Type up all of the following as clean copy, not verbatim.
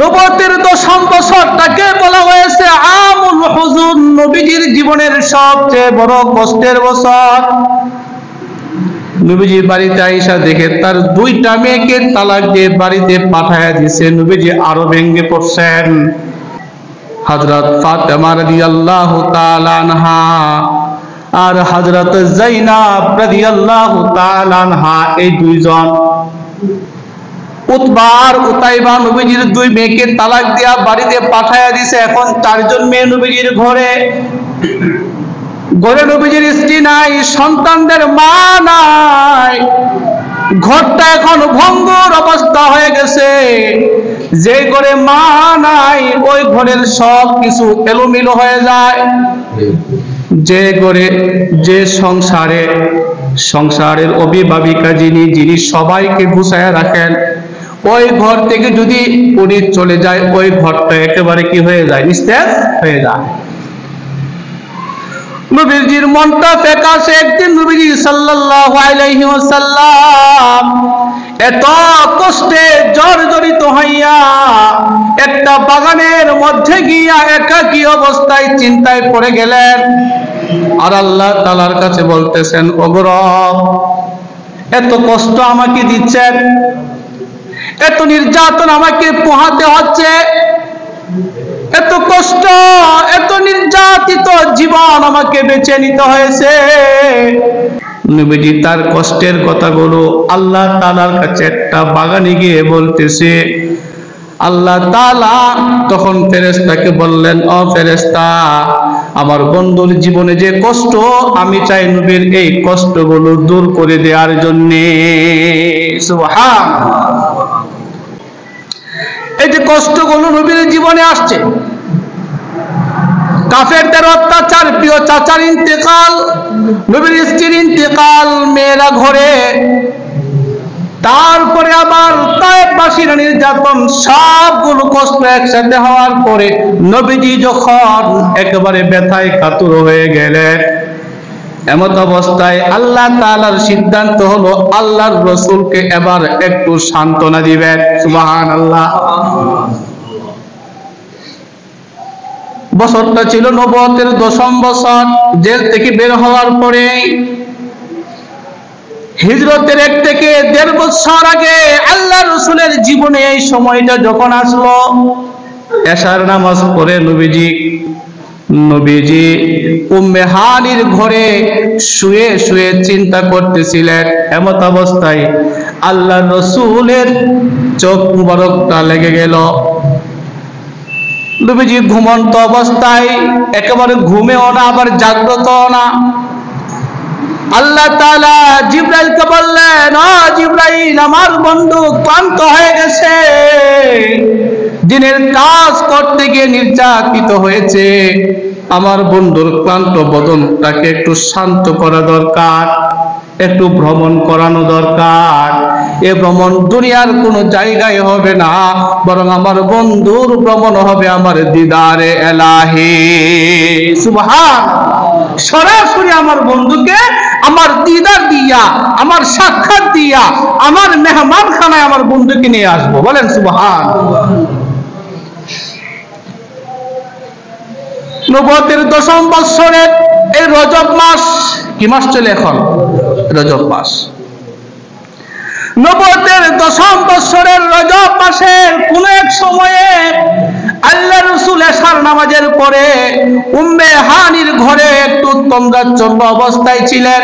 নবুয়তের 10ম বছরটাকে বলা হয়েছে আমুল হুজুন, নবীজির জীবনের সবচেয়ে বড় কষ্টের বছর। নবীজি বাড়িতে আইসা দেখে তার 2টা মেয়েকে তালাক দিয়ে বাড়িতে পাঠায়া দিয়েছে। নবীজি আরো ভেঙে পড়ছেন। হযরত ফাতেমা রাদিয়াল্লাহু তাআলা আনহা আর হযরত যায়েনব রাদিয়াল্লাহু তাআলা আনহা, এই দুইজন উতবা আর উতাইবা নবীজির 2 মেয়েকে তালাক দিয়া বাড়িতে পাঠায়া দিয়েছে। এখন 4 জন মেয়ে নবীজির ঘরে। ঘরে নবীজির স্ত্রী নাই, সন্তানদের মা নাই। ঘরটা এখন ভঙ্গুর অবস্থা হয়ে গেছে। যে ঘরে মা নাই ওই ঘরের সব কিছু এলোমেলো হয়ে যায়। যে ঘরে, যে সংসারের অভিভাবিকা যিনি সবাইকে গুছায়া রাখেন, ওই ঘর থেকে যদি উনি চলে যায় ওই ঘরটা একেবারে কি হয়ে যায়, নিস্তেজ হয়ে যায়। নবীজির মনটা ফ্যাকাশে। একদিন নবীজি সাল্লাল্লাহু আলাইহি ওয়াসাল্লাম এত কষ্টে জর্জরিত হইয়া একটা বাগানের মধ্যে গিয়া একাকী অবস্থায় চিন্তায় পড়ে গেলেন। আর আল্লাহ তাআলার কাছে বলতেছেন, ওগো রব, এত কষ্ট আমাকে দিচ্ছেন, এত নির্যাতন আমাকে পোহাতে হচ্ছে, এত কষ্ট, এত নির্যাতিত জীবন আমাকে বেছে নিতে হয়েছে। নবীজি তার কষ্টের কথাগুলো আল্লাহ তাআলার কাছে একটা বাগানে গিয়ে বলতেছে। আল্লাহ তাআলা তখন ফেরেশতাকে বললেন, ও ফেরেশতা, আমার বন্ধুর জীবনে যে কষ্ট, আমি চাই নবীর এই কষ্টগুলো দূর করে দেওয়ার জন্য। সুবহানাল্লাহ। এই যে কষ্টগুলো নবীর জীবনে আসছে, কাফেরদের অত্যাচার, প্রিয় চাচার ইন্তেকাল, নবীর স্ত্রীর ইন্তেকাল, মেয়েরা ঘরে, তারপরে আবার তায়েফবাসীর নির্যাতন, সবগুলো কষ্ট একসাথে হওয়ার পরে নবীজি যখন একেবারে ব্যথায় কাতর হয়ে গেলেন, এমত অবস্থায় আল্লাহ তাআলার সিদ্ধান্ত হলো আল্লাহর রাসূলকে এবার একটু সান্ত্বনা দিবেন। সুবহানাল্লাহ। বছরটা ছিল নবুয়তের 10ম বছর। জেল থেকে বের হওয়ার পরে হিজরতের 1 থেকে 1.5 বছর আগে আল্লাহর রাসূলের জীবনে এই সময়টা যখন আসলো, এশার নামাজ পড়ে নবীজি উম্মে হানির ঘরে শুয়ে শুয়ে চিন্তা করতেছিলেন। এমত অবস্থায় আল্লাহর রাসূলের চোখ মুবারকটা লেগে গেল। নবীজি ঘুমন্ত অবস্থায়, একেবারে ঘুমেও না আবার জাগ্রতও না। আল্লাহ তাআলা জিবরাইলকে বললেন, ও জিবরাইল, আমার বন্ধু ক্লান্ত হয়ে গেছে, দিনের কাজ করতে গিয়ে নির্যাতিত হয়েছে, আমার বন্ধুর ক্লান্ত বদনটাকে একটু শান্ত করা দরকার, একটু ভ্রমণ করানো দরকার। এ ভ্রমণ দুনিয়ার কোনো জায়গায় হবে না, বরং আমার বন্ধুর ভ্রমণ হবে আমার দিদারে এলাহি। সুবহানাল্লাহ। সরাসরি আমার বন্ধুকে আমার দিদার দিয়া, আমার সাক্ষাৎ দিয়া, আমার মেহমানখানায় আমার বন্ধুকে নিয়ে আসবো। বলেন সুবহানাল্লাহ। নবুয়তের 10ম বছরের এই রজব মাস, কি মাস চলে এখন? রজব মাস। নবুয়তের 10ম বছরের রজব মাসের কোন এক সময়ে আল্লাহর রাসূল এশার নামাজের পরে উম্মে হানির ঘরে একটু তন্দ্রাচ্ছন্ন অবস্থায় ছিলেন।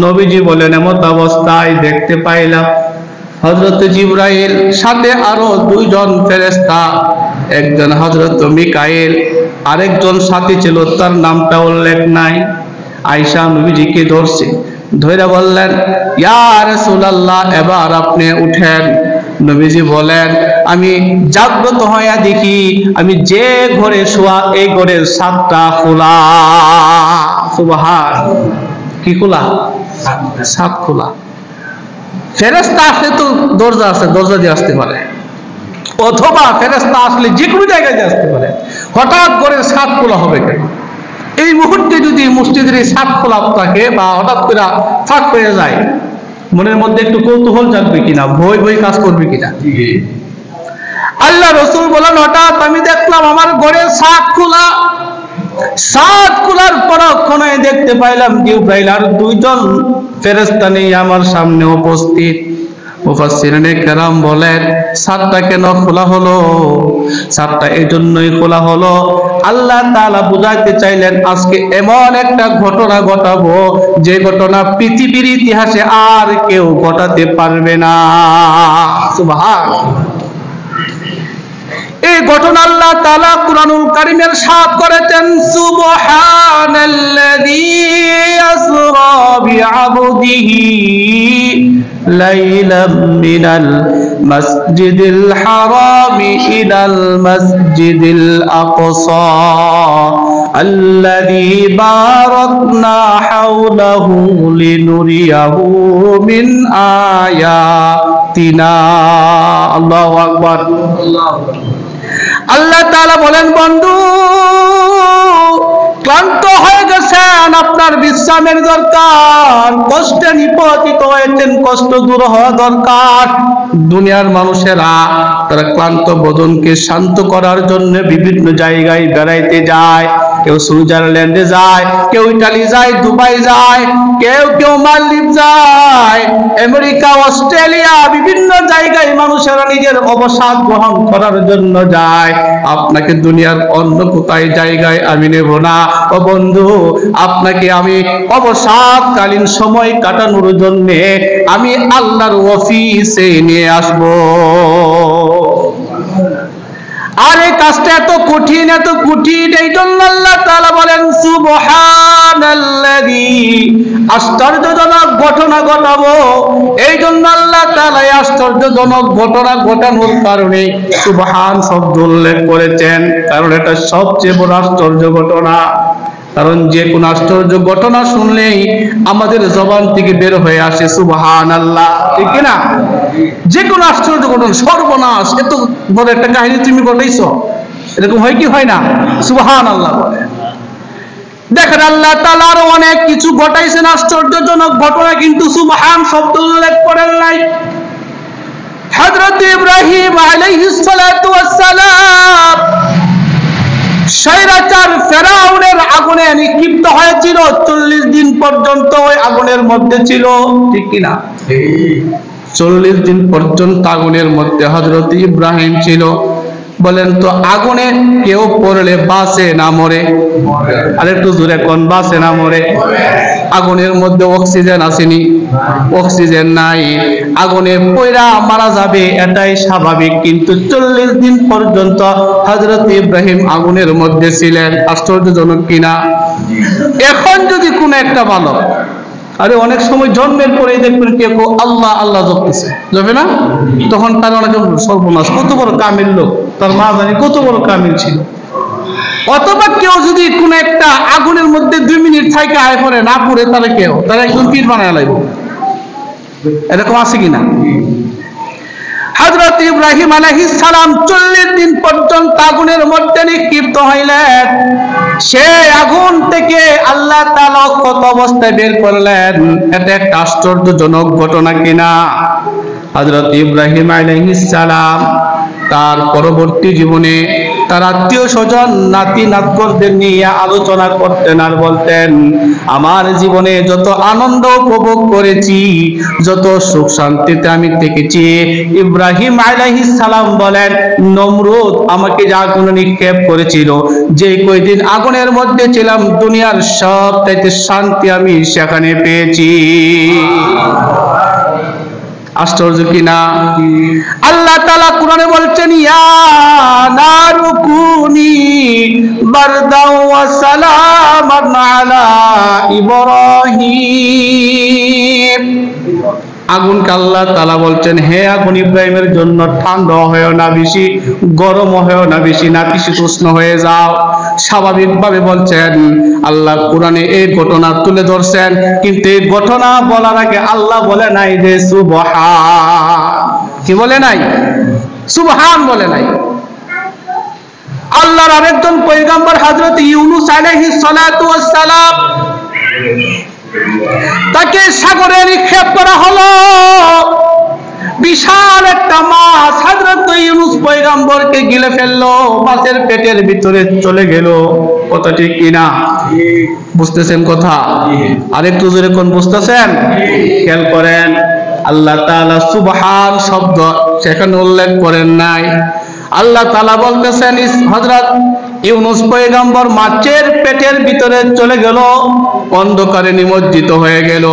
নবীজি বলেন, এমত অবস্থায় দেখতে পাইলাম হযরত জিবরাইল, সাথে আরো 2 জন ফেরেশতা, একজন হযরত মিকাইল, আরেকজন সাথী ছিল, তার নামটা উল্লেখ নাই। আয়েশা নবীজিকে ধরছে, ধরে বললেন, ইয়া রাসূলুল্লাহ, এবার আপনি উঠেন। নবীজি বলেন, আমি জাগ্রত হইয়া দেখি আমি যে ঘরে শোয়া এই ঘরের ছাদটা খোলা। সুবহানাল্লাহ। কি খোলা? ছাদ খোলা। ফেরেশতা আসলে তো দরজা আছে, দরজা দিয়ে আসতে পারে, অথবা ফেরেশতা আসলে যে কোনো জায়গায় দিয়ে আসতে পারে। হঠাৎ ঘরের ছাদ খোলা হবে কেন? এই মুহূর্তে যদি মসজিদের এই ছাদ খোলা থাকে বা হঠাৎ করে ফাঁক হয়ে যায়, মনের মধ্যে একটু কৌতূহল জাগবে কিনা, ভয় ভয় কাজ করবে কিনা? আল্লাহ রাসূল বলেন, হঠাৎ আমি দেখলাম আমার ঘরের ছাদ খোলা। ছাদ খোলার পরক্ষণে দেখতে পাইলাম জিবরাইল আর দুইজন ফেরেশতা নিয়ে আমার সামনে উপস্থিত। মুফাসসিরিনে কেরাম বলেন, ছাদটা কেন খোলা হলো? ছাদটা এই জন্যই খোলা হলো, আল্লাহ তাআলা বুঝাইতে চাইলেন আজকে এমন একটা ঘটনা ঘটাবো যে ঘটনা পৃথিবীর ইতিহাসে আর কেউ ঘটাতে পারবে না। সুবহানাল্লাহ। এই ঘটনা আল্লাহ তাআলা কুরআনুল কারীমের সাথ করেছেন, সুবহানাল্লাযী আসরা বিআবদিহি লাইলাম মিনাল মাসজিদিল হারামি ইলাল মাসজিদিল আকসা আল্লাযী বারাকনা হাওলাহু লিনুরিয়াহু মিন আয়াতিনা। আল্লাহু আকবার। আল্লাহ তাআলা বলেন, বন্ধু ক্লান্ত হয়ে গেছেন, আপনার বিশ্রামের দরকার, কষ্টে নিপতিত হয়েছেন, কষ্ট দূর হওয়া দরকার। দুনিয়ার মানুষেরা তারা ক্লান্ত বদনকে শান্ত করার জন্য বিভিন্ন জায়গায় বেড়াইতে যায়। কেউ সুইজারল্যান্ডে যায়, কেউ ইটালি যায়, দুবাই যায়, কেউ মালদ্বীপ যায়, আমেরিকা, অস্ট্রেলিয়া, বিভিন্ন জায়গায় মানুষেরা নিজের অবসাদ গ্রহণ করার জন্য যায়। আপনাকে দুনিয়ার অন্য কোথায় জায়গায় আমি নেব না। ও বন্ধু, আপনাকে আমি অবসাদকালীন সময় কাটানোর জন্য আমি আল্লাহর অফিসে নিয়ে আসব। আর এই কাজটা এত কঠিন, এত কঠিন, এই জন্য আল্লাহ তাআলা বলেন, সুবহানাল্লাযী, আশ্চর্যজনক ঘটনা ঘটাবো। এই জন্য আল্লাহ তাআলা আশ্চর্যজনক ঘটনা ঘটানোর কারণে সুবহান শব্দ উল্লেখ করেছেন, কারণ এটা সবচেয়ে বড় আশ্চর্য ঘটনা। কারণ যে কোন আশ্চর্য ঘটনা শুনলেই আমাদের জবান থেকে বের হয়ে আসে সুবহানাল্লাহ, ঠিক না? যে কোন আশ্চর্য ঘটনা, সর্বনাশ, এত বড় একটা কাহিনী তুমি ঘটাইছো, এরকম হয় কি হয় না? সুবহানাল্লাহ বলে। দেখেন আল্লাহ তাআলা আরো অনেক কিছু ঘটাইছেন আশ্চর্যজনক ঘটনা, কিন্তু সুবহান শব্দ উল্লেখ করেন নাই। হযরত ইব্রাহিম আলাইহিস সালাতু ওয়াস সালাম স্বৈরাচার ফেরাউনের আগুনে নিক্ষিপ্ত হয়েছিল, 40 দিন পর্যন্ত ওই আগুনের মধ্যে ছিল, ঠিক কিনা? 40 দিন পর্যন্ত আগুনের মধ্যে হযরত ইব্রাহিম ছিল। বলেন তো, আগুনে কেউ পড়লে বাঁচে না মরে? আর একটু জোরে কোন, বাঁচে না মরে? আগুনের মধ্যে অক্সিজেন আসেনি? অক্সিজেন নাই, আগুনে পয়রা মারা যাবে, এটাই স্বাভাবিক। কিন্তু 40 দিন পর্যন্ত হযরত ইব্রাহিম আগুনের মধ্যে ছিলেন। আশ্চর্যজনক কিনা? এখন যদি কোন একটা বালক, আরে অনেক সময় জন্মের পরেই দেখবেন কেউ আল্লাহ আল্লাহ জপতেছে, যাবে না? তখন তার অনেকে সর্বনাশ, কত বড় কামিল লোক, তার মা জানি কত বড় কামিল ছিল। অথবা কেউ যদি কোন একটা আগুনের মধ্যে 2 মিনিট থেকে আয় পড়ে, না পড়ে তারা একদম পীর বানায় লাগবে, এরকম আছে কিনা? হযরত ইব্রাহিম আলাইহিস সালাম 40 দিন পর্যন্ত আগুনের মধ্যে নিক্ষিপ্ত হইলেন। সেই আগুন থেকে আল্লাহ তাআলা কত অবস্থায় বের করলেন, এটা একটা আশ্চর্যজনক ঘটনা কিনা? হযরত ইব্রাহিম আলাইহিস সালাম তার পরবর্তী জীবনে তার আত্মীয় স্বজন, নাতি নাতগণদের নিয়ে আলোচনা করতেন আর বলতেন, আমার জীবনে যত আনন্দ উপভোগ করেছি, যত সুখ শান্তিতে আমি থেকেছি, ইব্রাহিম আলাইহিস সালাম বলেন, নমরুদ আমাকে যে আগুনে নিক্ষেপ করেছিল, যে কয়দিন আগুনের মধ্যে ছিলাম, দুনিয়ার সবচাইতে শান্তি আমি সেখানে পেয়েছি। আশ্চর্য কিনা? আল্লাহ তাআলা কোরআনে বলছেন, ইয়া নারু কুনি বারদাও ওয়া সালামান আলা ইব্রাহিম। আগুনকে আল্লাহ তাআলা বলছেন, হে আগুন, ইব্রাহিমের জন্য ঠান্ডা হয়েও না বেশি, গরম হয়েও না বেশি, না শীতোষ্ণ হয়ে যাও। স্বাভাবিকভাবে বলছেন আল্লাহ কোরআনে এই ঘটনা তুলে ধরছেন, কিন্তু এই ঘটনা বলার আগে আল্লাহ বলে নাই যে সুবহান। কি বলে নাই? সুবহান বলে নাই। আল্লাহর আরেকজন পয়গম্বর হযরত ইউনূস আলাইহিস সালাতু ওয়াস সালাম, তাকে সাগরে নিক্ষেপ করা হলো। বিশাল একটা মাছ হযরত ইউনূস পয়গম্বরকে গিলে ফেললো, মাছের পেটের ভিতরে চলে গেল। কথা ঠিক কিনা? বুঝতেছেন কথা? আরেকটু জোরে কোন বুঝতেছেন? খেয়াল করেন, আল্লাহ তাআলা সুবহান শব্দ সেখানে উল্লেখ করেন নাই। আল্লাহ তাআলা বলতেছেন হযরত ইউনূস পয়গম্বর মাছের পেটের ভিতরে চলে গেল, অন্ধকারে নিমজ্জিত হয়ে গেল।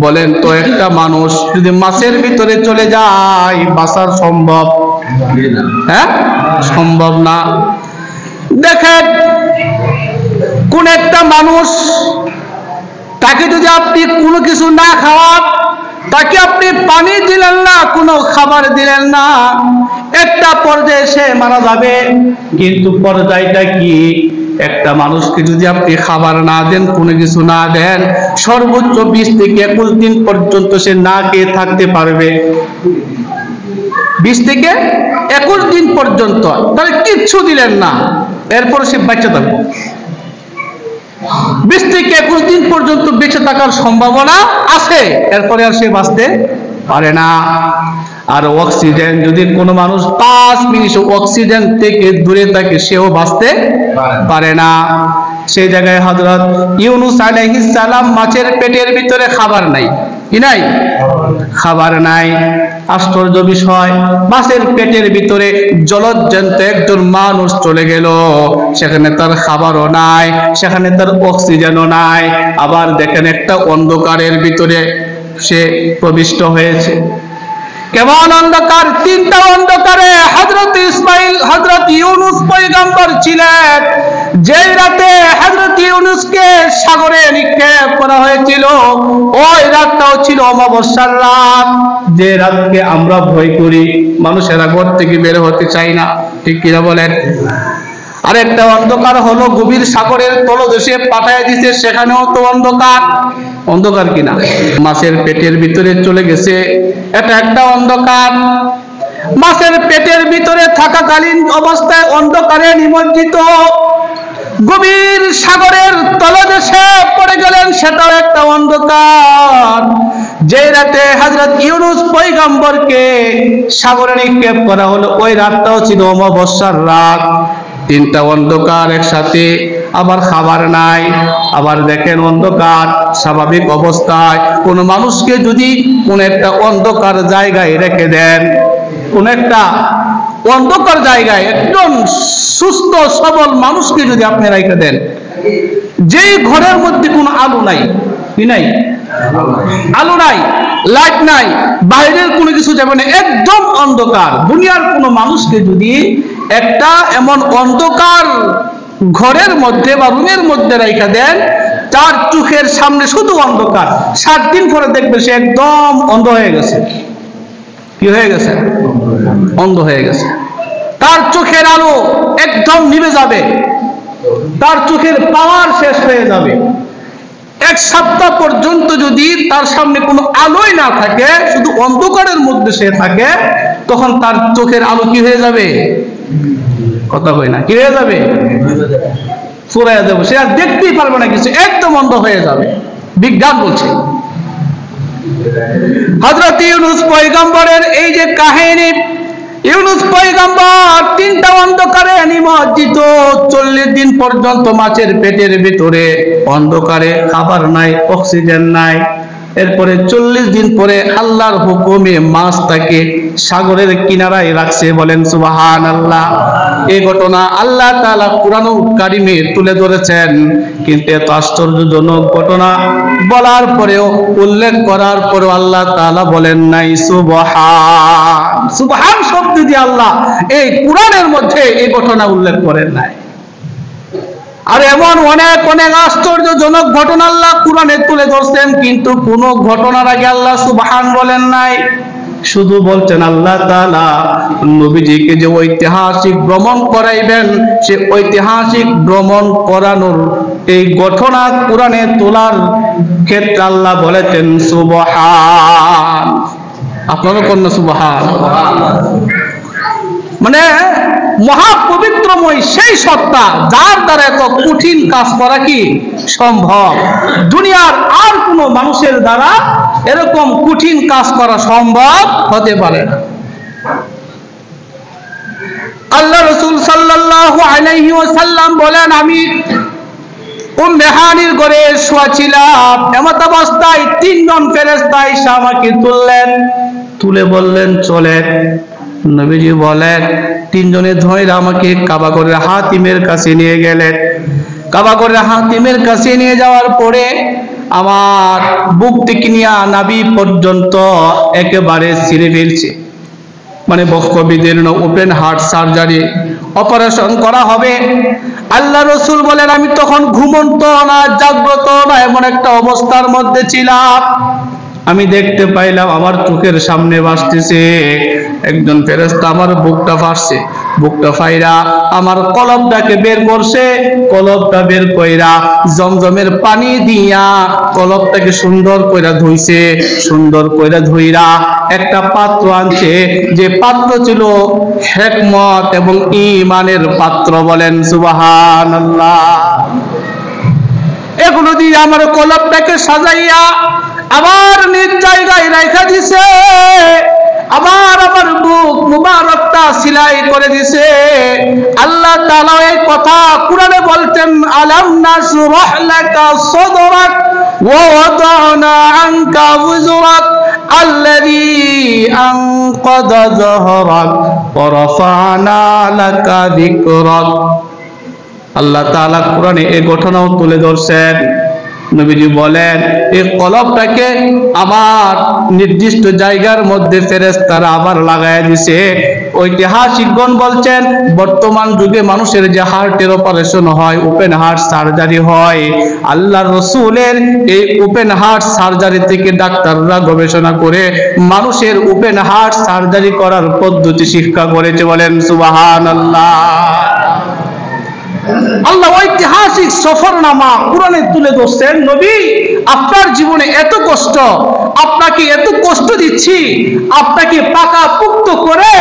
বলেন তো একটা মানুষ যদি মাছের ভিতরে চলে যায় বাঁচা সম্ভব? হ্যাঁ, সম্ভব না। দেখেন কোন একটা মানুষ, তাকে যদি আপনি কোনো কিছু না খাওয়ান, তাকে আপনি পানি দিলেন না, কোনো খাবার দিলেন না, একটা পর্যায়ে সে মারা যাবে। কিন্তু পর্যায়টা কি? একটা মানুষকে যদি আপনি খাবার না দেন, কোনো কিছু না দেন, সর্বোচ্চ 20 থেকে 21 দিন পর্যন্ত সে না খেয়ে থাকতে পারবে। 20 থেকে 21 দিন পর্যন্ত, তাহলে কিচ্ছু দিলেন না, এরপর সে বেঁচে থাকবে। 20 থেকে 21 দিন পর্যন্ত বেঁচে থাকার সম্ভাবনা আছে, এরপরে আর সে বাঁচতে পারে না। আর অক্সিজেন, যদি কোনো মানুষ 5 মিনিট অক্সিজেন থেকে দূরে থাকে, সেও বাঁচতে পারে না। সেই জায়গায় হযরত ইউনূস আলাইহিস সালাম মাছের পেটের ভিতরে খাবার নাই, কি নাই? খাবার নাই। আশ্চর্য বিষয়, মাছের পেটের ভিতরে জলজ্জান্ত একজন মানুষ চলে গেল, সেখানে তার খাবারও নাই, সেখানে তার অক্সিজেনও নাই। আবার দেখেন একটা অন্ধকারের ভিতরে সে প্রবিষ্ট হয়েছে। কেমন অন্ধকার? 3টা অন্ধকারে হযরত ইউনূস পয়গম্বর ছিলেন। যে রাতে হযরত ইউনূসকে সাগরে নিক্ষেপ করা হয়েছিল, ওই রাতটাও ছিল অমাবস্যার রাত, যে রাতকে আমরা ভয় করি, মানুষেরা ঘর থেকে বের হতে চায় না, ঠিক কিনা বলেন? আরেকটা অন্ধকার হলো গভীর সাগরের তলদেশে পাঠায় দিতে, সেখানেও তো অন্ধকার। অন্ধকার কিনা? মাছের পেটের ভিতরে চলে গেছে, এটা একটা অন্ধকার। মাছের পেটের ভিতরে থাকাকালীন অবস্থায় অন্ধকারে নিমজ্জিত, গভীর সাগরের তলদেশে পড়ে গেলেন, সেটাও একটা অন্ধকার। যে রাতে হযরত ইউনূস পয়গম্বরকে সাগরে নিক্ষেপ করা হলো, ওই রাতটাও ছিল অমাবস্যার রাত। 3টা অন্ধকার একসাথে, আবার খাবার নাই। আবার দেখেন অন্ধকার, স্বাভাবিক অবস্থায় কোন মানুষকে যদি কোন একটা অন্ধকার জায়গায় রেখে দেন, কোন একটা অন্ধকার জায়গায় একজন সুস্থ সবল মানুষকে যদি আপনি রেখে দেন, যেই ঘরের মধ্যে কোনো আলো নাই, কি নাই? আলো নাই, লাইট নাই, বাইরের কোনো কিছু যাবে না, একদম অন্ধকার। দুনিয়ার কোনো মানুষকে যদি একটা এমন অন্ধকার ঘরের মধ্যে বা রুমের মধ্যে রেখে দেন, তার চোখের সামনে শুধু অন্ধকার, 7 দিন পরে দেখবে সে একদম অন্ধ হয়ে গেছে। কি হয়ে গেছে? অন্ধ হয়ে গেছে। তার চোখের আলো একদম নিভে যাবে, তার চোখের পাওয়ার শেষ হয়ে যাবে। 1 সপ্তাহ পর্যন্ত যদি তার সামনে কোনো আলোই না থাকে, শুধু অন্ধকারের মধ্যে সে থাকে, তখন তার চোখের আলো কি হয়ে যাবে? কথা হয় না, কি হয়ে যাবে? ফুরাইয়া যাবে, সে আর দেখতেই পারবে না কিছু, একদম অন্ধ হয়ে যাবে। বিজ্ঞান বলছে। হযরত ইউনূস পয়গম্বরের এই যে কাহিনী, ইউনূস পয়গম্বর 3টা অন্ধকারে নিমজ্জিত, 40 দিন পর্যন্ত মাছের পেটের ভিতরে অন্ধকারে, খাবার নাই, অক্সিজেন নাই। এরপরে 40 দিন পরে আল্লাহর হুকুমে মাছ তাকে সাগরের কিনারায় রাখছে। বলেন সুবহানাল্লাহ। এই ঘটনা আল্লাহ তাআলা কুরআনুল কারীমে তুলে ধরেছেন, কিন্তু এত আশ্চর্যজনক ঘটনা বলার পরেও, উল্লেখ করার পরেও আল্লাহ তাআলা বলেন নাই সুবহান। সুবহান শব্দ দিয়ে আল্লাহ এই কুরআনের মধ্যে এই ঘটনা উল্লেখ করেন নাই। আর এমন অনেক অনেক আশ্চর্যজনক ঘটনা আল্লাহ কুরআনে তুলে ধরছেন, কিন্তু কোন ঘটনার আগে আল্লাহ সুবহান বলেন নাই। শুধু বলছেন আল্লাহ তাআলা নবীজিকে যে ঐতিহাসিক ভ্রমণ করাইবেন, সে ঐতিহাসিক ভ্রমণ করানোর এই ঘটনা কুরআনে তোলার ক্ষেত্রে আল্লাহ বলেছেন সুবহান। আপনারা কোন সুবহান? মানে মহাপবিত্র কৃষ্ণময় সেই সত্তা যার দ্বারা এত কঠিন কাজ করা কি সম্ভব। দুনিয়ার আর কোনো মানুষের দ্বারা এরকম কঠিন কাজ করা সম্ভব হতে পারে না। আল্লাহ রাসূল সাল্লাল্লাহু আলাইহি ওয়াসাল্লাম বলেন, আমি উম্মে হানির ঘরে শোয়া ছিলাম, এমত অবস্থায় তিনজন ফেরেশতা এসে আমাকে তুলে বললেন চলেন। নবীজি বলেন, তিনজনে ধরে আমাকে কাবা ঘরের হাতিমের কাছে নিয়ে গেলেন। কাবা ঘরের হাতিমের কাছে নিয়ে যাওয়ার পরে আমার বুক থেকে নিয়ে নাভি পর্যন্ত একেবারে ছিঁড়ে ফেলছে, মানে বক্ষ বিদীর্ণ, ওপেন হার্ট সার্জারি অপারেশন করা হবে। আল্লাহ রাসূল বলেন, আমি তখন ঘুমন্ত না জাগ্রত না এমন একটা অবস্থার মধ্যে ছিলাম। আমি দেখতে পাইলাম আমার চোখের সামনে ভাসতেছে একজন ফেরেশতা আমার বুকটা ফাঁসছে, বুকটা ফাইরা আমার কলবটাকে বের করছে, কলবটা বের কইরা জমজমের পানি দিয়া কলবটাকে সুন্দর কইরা ধুইছে, সুন্দর কইরা ধুইরা একটা পাত্র আনছে, যে পাত্র ছিল হিকমত এবং ঈমানের পাত্র। বলেন সুবহানাল্লাহ। এগুলো দিয়ে আমার কলবটাকে সাজাইয়া আবার নিজ জায়গায় রাখা দিছে, আবার আমার বুক মুবারকটা সিলাই করে দিছে। আল্লাহ তাআলা এই কথা কুরআনে বলতেন, আলাম নাশরাহ লাকা সাদরাক ওয়া ওয়াদানা আনকা ওয়জরাক আল্লাযী আনকাযা যাহরাক ওয়া রাফা'না লাকা যিকরাক। আল্লাহ তাআলা কুরআনে এই ঘটনাও তুলে ধরছেন। নবীজি বলেন, এই কলবটাকে আমার নির্দিষ্ট জায়গার মধ্যে ফেরেশতারা আবার লাগায় দিছে। ঐতিহাসিকগণ বলছেন, বর্তমান যুগে মানুষের যে হার্টের অপারেশন হয়, ওপেন হার্ট সার্জারি হয়, আল্লাহর রাসূলের এই ওপেন হার্ট সার্জারি থেকে ডাক্তাররা গবেষণা করে মানুষের ওপেন হার্ট সার্জারি করার পদ্ধতি শিক্ষা করেছে। বলেন সুবহানাল্লাহ। আল্লাহ ঐতিহাসিক সফরনামা কুরআনে তুলে ধরছেন, নবী আপনার জীবনে এত কষ্ট, আপনাকে এত কষ্ট দিচ্ছি, আপনাকে পাকাপোক্ত করে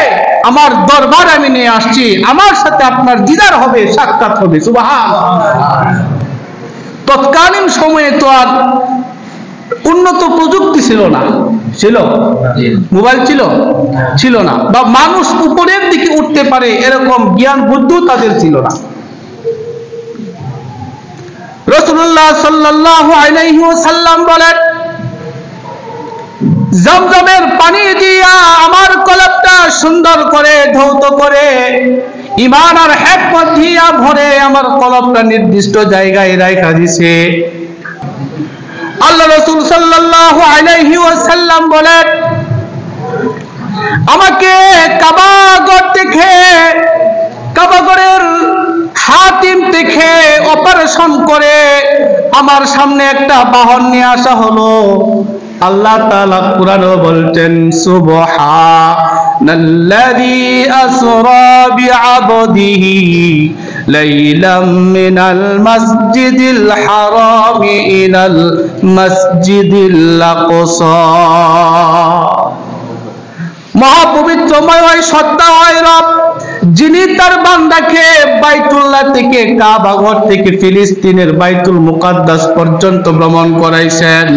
আমার দরবারে আমি নিয়ে আসছি, আমার সাথে আপনার দিদার হবে, সাক্ষাৎ হবে। সুবহানাল্লাহ। তৎকালীন সময়ে তো আর উন্নত প্রযুক্তি ছিল না, ছিল মোবাইল ছিল না, বা মানুষ উপরের দিকে উঠতে পারে এরকম জ্ঞান বুদ্ধি তাদের ছিল না। রাসূলুল্লাহ সাল্লাল্লাহু আলাইহি ওয়াসাল্লাম বলেন, জমজমের পানি দিয়া আমার কলবটা সুন্দর করে ধৌত করে ঈমান আর হিকমত দিয়া ভরে আমার কলবটা নির্দিষ্ট জায়গায় রাখা দিয়েছে। আল্লাহ রাসূল সাল্লাল্লাহু আলাইহি ওয়াসাল্লাম বলেন, আমাকে কাবা ঘর থেকে, কাবা ঘরের হাতিম থেকে অপারেশন করে আমার সামনে একটা বাহন নিয়ে আসা হলো। আল্লাহ তাআলা কুরআনে বলতেন, সুবহানাল্লাযী আসরা বিআবদিহি লাইলাম মিনাল মাসজিদিল হারাম ইলাল মাসজিদিল আকসা। মহাপবিত্রময় সত্তা হয় রব, যিনি তার বান্দাকে বাইতুল্লাহ থেকে, কাবা ঘর থেকে ফিলিস্তিনের বাইতুল মুকাদ্দাস পর্যন্ত ভ্রমণ করাইছেন।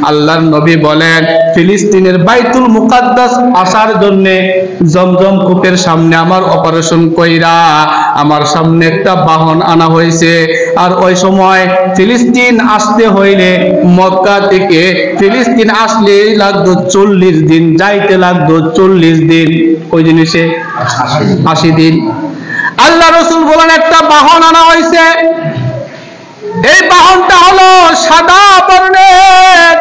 আল্লাহর নবী বলেন, ফিলিস্তিনের বাইতুল মুকাদ্দাস আসার জন্য জমজম কূপের সামনে আমার অপারেশন কইরা আমার সামনে একটা বাহন আনা হয়েছে। আর ওই সময় ফিলিস্তিন আসতে হইলে মক্কা থেকে ফিলিস্তিন আসলে লাগতো 40 দিন, যাইতে লাগতো 40 দিন। ওই জিনিসে 80 দিন। আল্লাহ রাসূল বলেন, একটা বাহন আনা হয়েছে, এই বাহনটা হলো সাদা বর্ণের।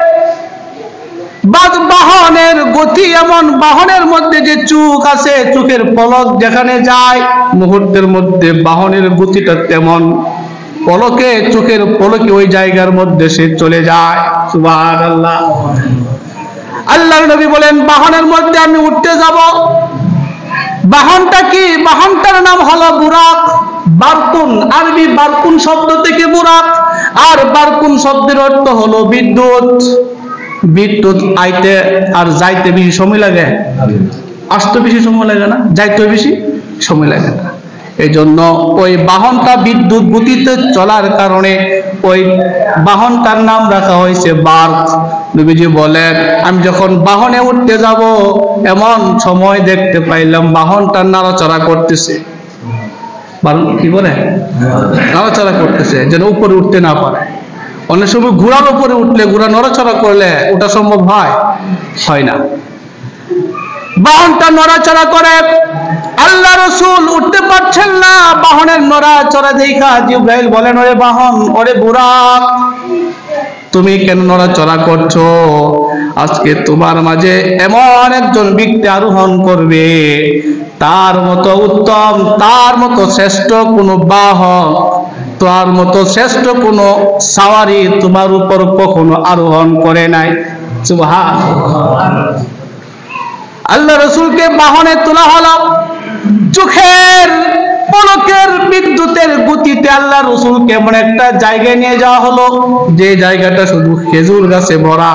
বাহনের গতি এমন, বাহনের মধ্যে যে চোখ আছে, চোখের পলক যেখানে যায় মুহূর্তের মধ্যে বাহনের গতিটা তেমন, পলকে, চোখের পলকে ওই জায়গার মধ্যে সে চলে যায়। সুবহানাল্লাহ। আল্লাহর নবী বলেন, বাহনের মধ্যে আমি উঠতে যাব। বাহনটা কি? বাহনটার নাম হলো বুরাক। বারকুন, আরবি বারকুন শব্দ থেকে বুরাক, আর বারকুন শব্দের অর্থ হলো বিদ্যুৎ। বিদ্যুৎ আইতে আর যাইতে বেশি সময় লাগে, আসতে বেশি সময় লাগে না, যাইতে বেশি সময় লাগে না। এই জন্য ওই বাহনটা বিদ্যুৎ গতিতে চলার কারণে ওই বাহনটার নাম রাখা হয়েছে বার্ক। নবীজি বলেন, আমি যখন বাহনে উঠতে যাব এমন সময় দেখতে পাইলাম বাহনটা নাড়াচাড়া করতেছে। কি বলে? নাড়াচাড়া করতেছে, যেন উপরে উঠতে না পারে। অনেক সময় ঘোড়ার উপরে উঠলে, ঘোড়া নড়াচড়া করলে ওটা সম্ভব হয় না। বাহনটা নড়াচড়া করে, আল্লাহ রাসূল উঠতে পারছেন না। বাহনের নড়াচড়া দেখা জিবরাইল বলেন, ওরে বাহন, ওরে বুরাক, তুমি কেন নড়াচড়া করছো? আজকে তোমার মাঝে এমন একজন ব্যক্তি আরোহণ করবে, তার মতো উত্তম, তার মতো শ্রেষ্ঠ কোনো বাহন, তার মতো শ্রেষ্ঠ কোনো সাওয়ারি তোমার উপর কখনো আরোহণ করে নাই। সুবহানাল্লাহ। আল্লাহ রাসূলকে বাহনে তোলা হলো, চোখের পলকের বিদ্যুতের গতিতে আল্লাহ রাসূলকে এমন একটা জায়গায় নিয়ে যাওয়া হলো, যে জায়গাটা শুধু খেজুর গাছে ভরা,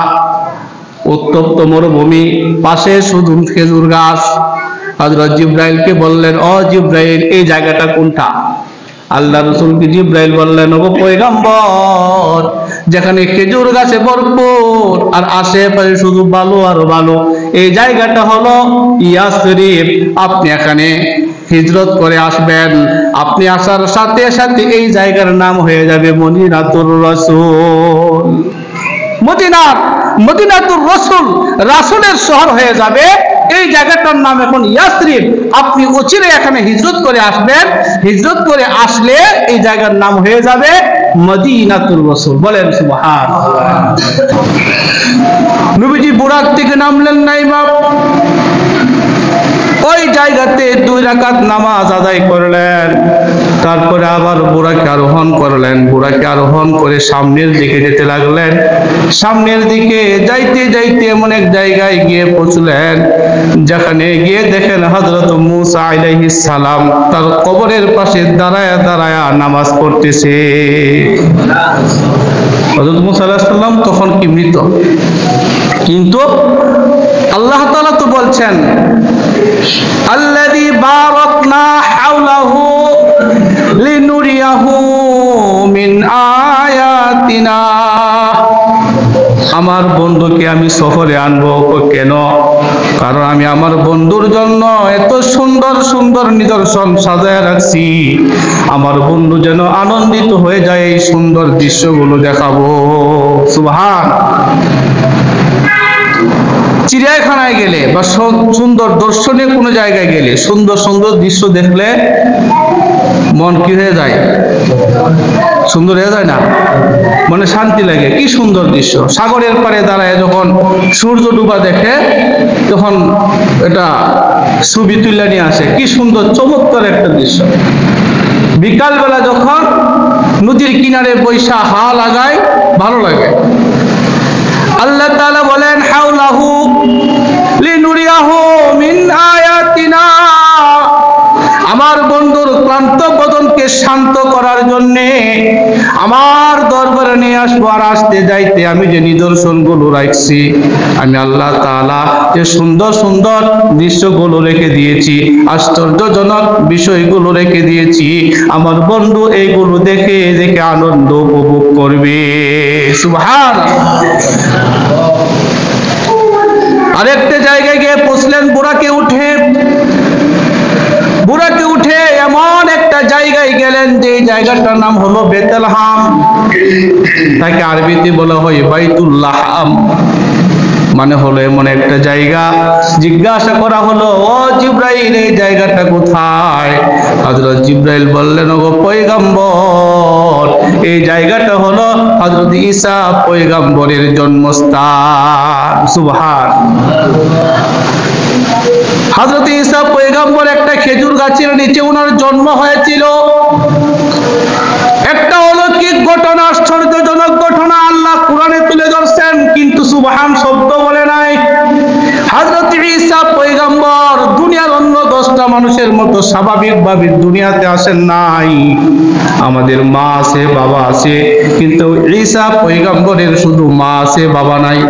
উত্তপ্ত মরুভূমি, পাশে শুধু খেজুর গাছ। হযরত জিবরাইলকে বললেন, ও জিবরাইল, এই জায়গাটা কোনটা? আল্লাহ রাসূলকে জিবরাইল বললেন, ও পয়গম্বর, যেখানে খেজুর গাছে ভরপুর আর আশেপাশে শুধু বালু আর বালু, এই জায়গাটা হলো ইয়াসরিব। আপনি এখানে হিজরত করে আসবেন, আপনি আসার সাথে সাথে এই জায়গার নাম হয়ে যাবে মদিনাতুর রাসূল। মদিনাতুর রাসূল, রাসূলের শহর হয়ে যাবে। এই জায়গাটার নাম এখন ইয়াসরিব। আপনি অচিরে এখানে হিজরত করে আসবেন, হিজরত করে আসলে এই জায়গার নাম হয়ে যাবে মদিনাতুর রাসূল। বলেন সুবহানাল্লাহ। নবীজি বুরাক থেকে নামলেন না, ইমাম ওই জায়গাতে 2 রাকাত নামাজ আদায় করলেন, তারপরে আবার বুরাকে আরোহণ করলেন। বুরাকে আরোহণ করে সামনের দিকে যেতে লাগলেন। সামনের দিকে যাইতে যাইতে এমন এক জায়গায় গিয়ে পৌঁছলেন, যেখানে গিয়ে দেখেন হযরত মূসা আলাইহিস সালাম তার কবরের পাশে দাঁড়ায় দাঁড়ায় নামাজ পড়তেছে। হযরত মূসা আলাইহিস সালাম তখন কি মৃত, কিন্তু আল্লাহ তাআলা তো বলছেন, আল্লাযী বারাকনা হাওলাহু লিনুরিয়াহু মিন আয়াতিনা। আমার বন্ধুকে আমি শহরে আনবো। কেন? কারণ আমি আমার বন্ধুর জন্য এত সুন্দর সুন্দর নিদর্শন সাজায় রাখছি, আমার বন্ধু যেন আনন্দিত হয়ে যায় এই সুন্দর দৃশ্যগুলো দেখাবো। সুবহান। চিড়িয়াখানায় গেলে বা সুন্দর দর্শনীয় কোনো জায়গায় গেলে সুন্দর সুন্দর দৃশ্য দেখলে মন কি হয়ে যায়? সুন্দর হয়ে যায় না? মনে শান্তি লাগে। কি সুন্দর দৃশ্য! সাগরের পাড়ে দাঁড়ায় যখন সূর্য ডুবা দেখে, তখন এটা ছবি তুলে নিয়ে আসে, কি সুন্দর চমৎকার একটা দৃশ্য। বিকালবেলা যখন নদীর কিনারে বৈশা হাওয়া লাগায়, ভালো লাগে। আল্লাহ তাআলা বলেন, হাওলাহু লিনুরিয়াহু মিন আয়াতিনা। আমার বন্ধুর ক্লান্ত বদনকে শান্ত করার জন্য আমার দরবারে নিয়ে আসবো। আর আসতে যাইতে আমি যে নিদর্শনগুলো রাখছি, আমি আল্লাহ তাআলা যে সুন্দর সুন্দর দৃশ্যগুলো রেখে দিয়েছি, আশ্চর্যজনক বিষয়গুলো রেখে দিয়েছি, আমার বন্ধু এইগুলো দেখে দেখে আনন্দ উপভোগ করবে। সুবহানাল্লাহ। আরেকটা জায়গায় গিয়ে পৌঁছলেন, বুরাকে উঠে এমন একটা জায়গায় গেলেন যে জায়গাটার নাম হলো বেতলহাম। তাকে আরবিতে বলা হয় বাইতুল্লাহাম, মানে হলো এমন একটা জায়গা। জিজ্ঞাসা করা হলো, ও জিবরাইল, এই জায়গাটা কোথায়? হযরত জিবরাইল বললেন, ওগো পয়গম্বর, এই জায়গাটা হলো হযরত ঈসা পয়গম্বরের জন্মস্থান। সুবহানাল্লাহ। হযরত ঈসা পয়গম্বর একটা খেজুর গাছের নিচে ওনার জন্ম হয়েছিল। একটা অলৌকিক ঘটনা, আশ্চর্যজনক ঘটনা আল্লাহ কোরআনে তুলে ধরছেন, কিন্তু সুবহান শব্দ বলে নাই। হযরত ঈসা পয়গম্বর দুনিয়ার অন্য 10টা মানুষের মতো স্বাভাবিকভাবে দুনিয়াতে আসেন নাই। আমাদের মা আছে, বাবা আছে, কিন্তু ঈসা পয়গম্বরের শুধু মা আছে, বাবা নাই।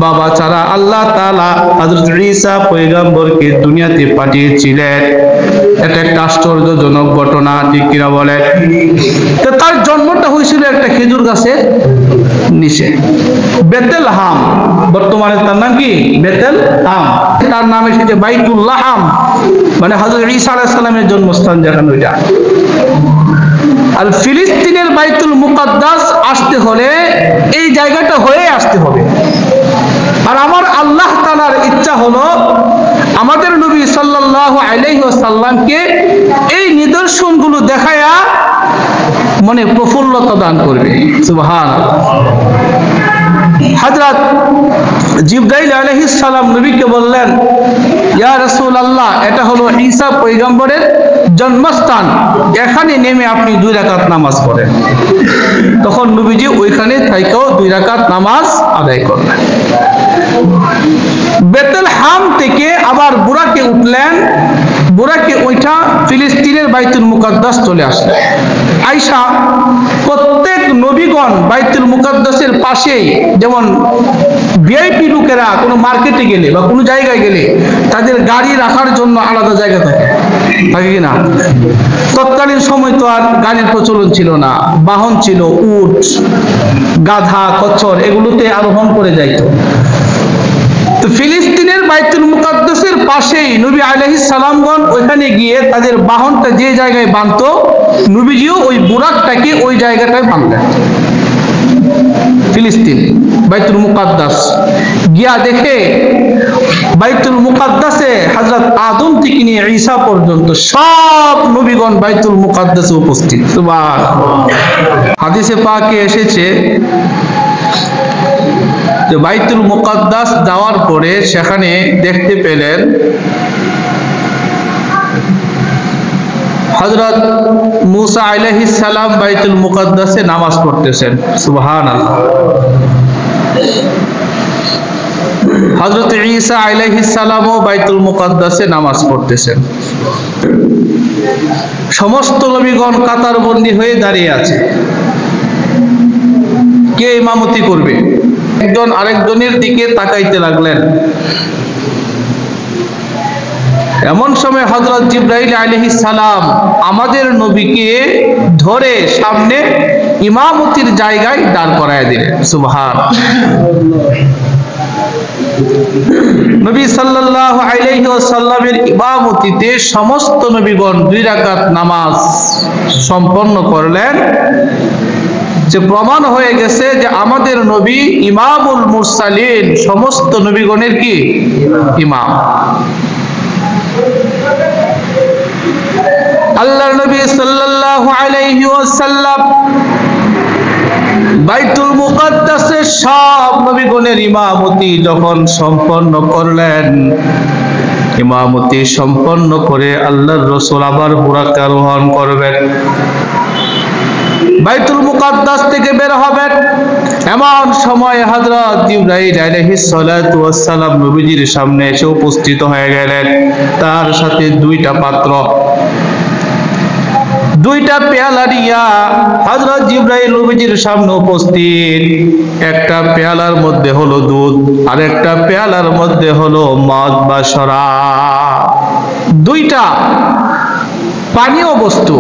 বাবা ছাড়া আল্লাহ তাআলা হযরত ঈসা পয়গম্বরকে দুনিয়াতে পাঠিয়েছিলেন। এটা একটা আশ্চর্যজনক ঘটনা, ঠিক কিনা বলে? তো তার জন্মটা হয়েছিল একটা খেজুর গাছের নিচে, বেতেলহাম, বর্তমানে তার নাম কি? বেতেলহাম। তার নাম এসেছে বাইতুল্লাহাম, মানে হযরত ঈসা আলাইহিস সালামের জন্মস্থান যেখানে ওইটা। আর ফিলিস্তিনের বাইতুল মুকাদ্দাস আসতে হলে এই জায়গাটা হয়ে আসতে হবে। আর আমার আল্লাহ তাআলার ইচ্ছা হলো আমাদের নবী সাল্লাল্লাহু আলাইহি ওয়াসাল্লামকে এই নিদর্শনগুলো দেখায়া মনে প্রফুল্লতা দান করবে। সুবহানাল্লাহ। হযরত জিবরাইল আলাইহিস সালাম নবীকে বললেন, ইয়া রাসূলুল্লাহ, এটা হলো ঈসা পয়গম্বরের জন্মস্থান, এখানে নেমে আপনি 2 রাকাত নামাজ পড়েন। তখন নবীজি ওইখানে থেকেও 2 রাকাত নামাজ আদায় করলেন। বেতেলহাম থেকে আবার বুরাকে উঠলেন, বুরাকে ওইটা ফিলিস্তিনের বাইতুল মুকাদ্দাস চলে আসলেন। আয়েশা প্রত্যেক নবীগণ বাইতুল মুকাদ্দাসের পাশেই, যেমন ভিআইপি লোকেরা কোনো মার্কেটে গেলে বা কোনো জায়গায় গেলে তাদের গাড়ি রাখার জন্য আলাদা জায়গা থাকে, থাকে কিনা? তৎকালীন সময় তো আর গাড়ির প্রচলন ছিল না, বাহন ছিল উট, গাধা, কচ্ছর, এগুলোতে আরোহণ করে যাইতো। তো ফিলিস্তিনের বাইতুল মুকাদ্দাসের পাশেই নবী আলাইহিস সালামগণ ওইখানে গিয়ে তাদের বাহনটা যে জায়গায় বাঁধতো, নবীজিও ওই বুরাকটাকে ওই জায়গাটায় বাঁধলেন। ফিলিস্তিন বাইতুল মুকাদ্দাস গিয়া দেখে বাইতুল মুকাদ্দাসে হযরত আদম থেকে নিয়ে ঈসা পর্যন্ত সব নবীগণ বাইতুল মুকাদ্দাসে উপস্থিত। সুবহানাল্লাহ। হাদিসে পাকে এসেছে যে বাইতুল মুকাদ্দাস যাওয়ার পরে সেখানে দেখতে পেলেন হযরত মুসা আলাইহিস সালাম বাইতুল মুকাদ্দাসে নামাজ পড়তেছেন। সুবহানাল্লাহ। হযরত ঈসা আলাইহিস সালামও বাইতুল মুকাদ্দাসে নামাজ পড়তেছেন। সমস্ত নবীগণ কাতারবন্দি হয়ে দাঁড়িয়ে আছে, কে ইমামতি করবে? একজন আরেকজনের দিকে তাকাইতে লাগলেন। এমন সময় হযরত জিবরাইল আলাইহিস সালাম আমাদের নবীকে ধরে সামনে ইমামতির জায়গায় দাঁড় করায় দিলেন। সুবহানাল্লাহ। নবী সাল্লাল্লাহু আলাইহি ওয়াসাল্লামের ইমামতিতে সমস্ত নবীগণ 2 রাকাত নামাজ সম্পন্ন করলেন, যে প্রমাণ হয়ে গেছে যে আমাদের নবী ইমামুল মুরসালিন, সমস্ত নবীগণের কি ইমাম। আল্লাহর নবী সাল্লাল্লাহু আলাইহি ওয়াসাল্লাম বাইতুল মুকাদ্দাসে সব নবীগণের ইমামতি যখন সম্পন্ন করলেন, ইমামতি সম্পন্ন করে আল্লাহর রাসূল আবার বুরাক আরোহণ করবেন, বাইতুল মুকাদ্দাস থেকে বের হবেন। এমন সময় হযরত জিবরাইল আলাইহিস সালাতু ওয়াস সালাম নবীজির সামনে এসে উপস্থিত হয়ে গেলেন। তার সাথে 2টা পাত্র, 2টা পেয়ালা নিয়া হযরত জিবরাইল নবীজির সামনে উপস্থিত। একটা পেয়ালার মধ্যে হলো দুধ, আর একটা পেয়ালার মধ্যে হলো মদ বা শরাব। 2টা পানীয় বস্তু,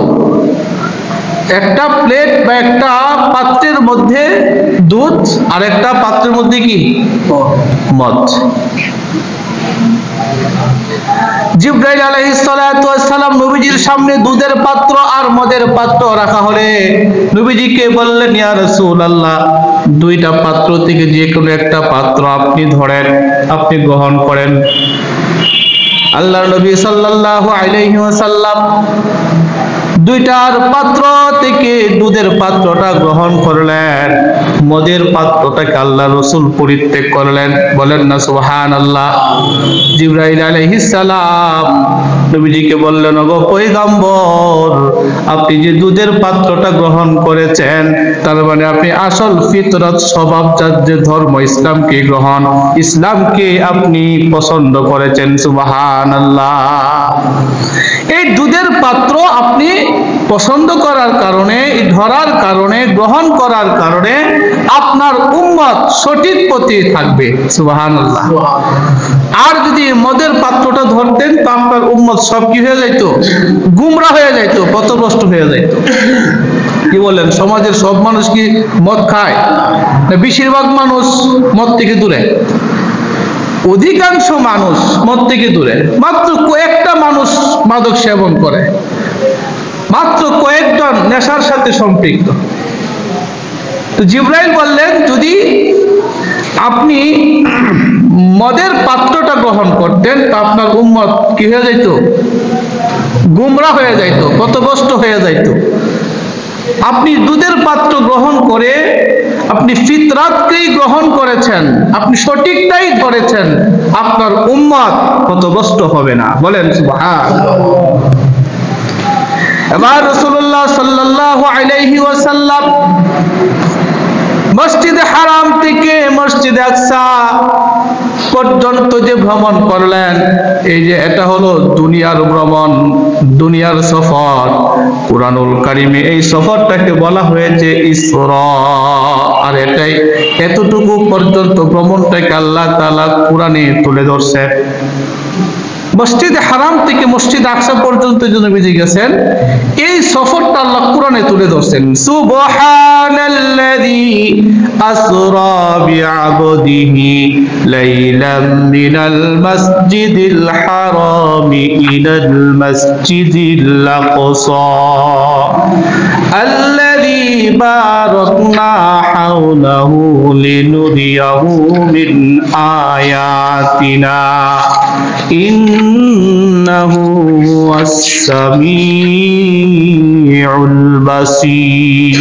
একটা প্লেট বা একটা পাত্রের মধ্যে দুধ, আর একটা পাত্রের মধ্যে কি মদ। জিবরাইল আলাইহিস সালাতু ওয়াস সালাম নবীজির সামনে দুধের পাত্র আর মদের পাত্র রাখা হলে নবীজিকে বললেন, ইয়া রাসূলুল্লাহ, 2টা পাত্র থেকে যে কোনো একটা পাত্র আপনি ধরেন, আপনি গ্রহণ করেন। আল্লাহর নবী সাল্লাল্লাহু আলাইহি ওয়াসাল্লাম 2টার পাত্র থেকে দুধের পাত্রটা গ্রহণ করলেন, মদের পাত্রটাকে আল্লাহ রাসূল পরিত্যাগ করলেন। বলেন না সুবহানাল্লাহ। জিবরাইল আলাইহিস সালাম নবীজিকে বললেন, ওগো পয়গম্বর, আপনি যে দুধের পাত্রটা গ্রহণ করেছেন, তার মানে আপনি আসল ফিতরত স্বভাবজাত যে ধর্ম ইসলামকে আপনি পছন্দ করেছেন। সুবহানাল্লাহ। এই দুধের পাত্র আপনি পছন্দ করার কারণে, ধরার কারণে, গ্রহণ করার কারণে আপনার উম্মত সঠিক পথে থাকবে। সুবহানাল্লাহ। আর যদি মদের পাত্রটা ধরতেন তো আপনার উম্মত সব কি হয়ে যাইতো? গুমরা হয়ে যাইতো, পথভ্রষ্ট হয়ে যাইতো। কি বলেন, সমাজের সব মানুষ কি মদ খায়? বেশিরভাগ মানুষ মদ থেকে দূরে, অধিকাংশ মানুষ মদ থেকে দূরে, মাত্র কয়েকটা মানুষ মাদক সেবন করে, মাত্র কয়েকজন নেশার সাথে সম্পৃক্ত। তো জিবরাইল বললেন, যদি আপনি মদের পাত্রটা গ্রহণ করতেন তা আপনার উম্মত কি হয়ে যাইত? গুমরা হয়ে যাইত, পথভ্রষ্ট হয়ে যাইত। আপনি দুধের পাত্র গ্রহণ করে আপনি ফিতরাতকেই গ্রহণ করেছেন, আপনি সঠিকটাই ধরেছেন, আপনার উম্মত পথভ্রষ্ট হবে না। বলেন সুবহানাল্লাহ। এবার রাসূলুল্লাহ সাল্লাল্লাহু আলাইহি ওয়াসাল্লাম মসজিদে হারাম থেকে মসজিদে আকসা পর্যন্ত যে ভ্রমণ করলেন, এই যে এটা হলো দুনিয়ার ভ্রমণ, দুনিয়ার সফর। কুরআনুল কারীমে এই সফরটাকে বলা হয়েছে ইসরা। আর এটাই, এতটুকু পর্যন্ত ভ্রমণটাকে আল্লাহ তাআলা কুরআনে তুলে ধরছেন। মসজিদে হারাম থেকে মসজিদ আকসা পর্যন্ত যে নবীজি গেছেন, এই সফরটা আল্লাহ কুরআনে তুলে ধরছেন। সুবহানাল্লাযী আসরা বিআবদিহি লাইলাম মিনাল মাসজিদিল হারামি ইলাল মাসজিদিল আকসা আল্লাযী বারাকনা হাওলাহু লিনুরিয়াহু মিন আয়াতিনা ইন্নাহু হুয়াস সামিউল বাসীর।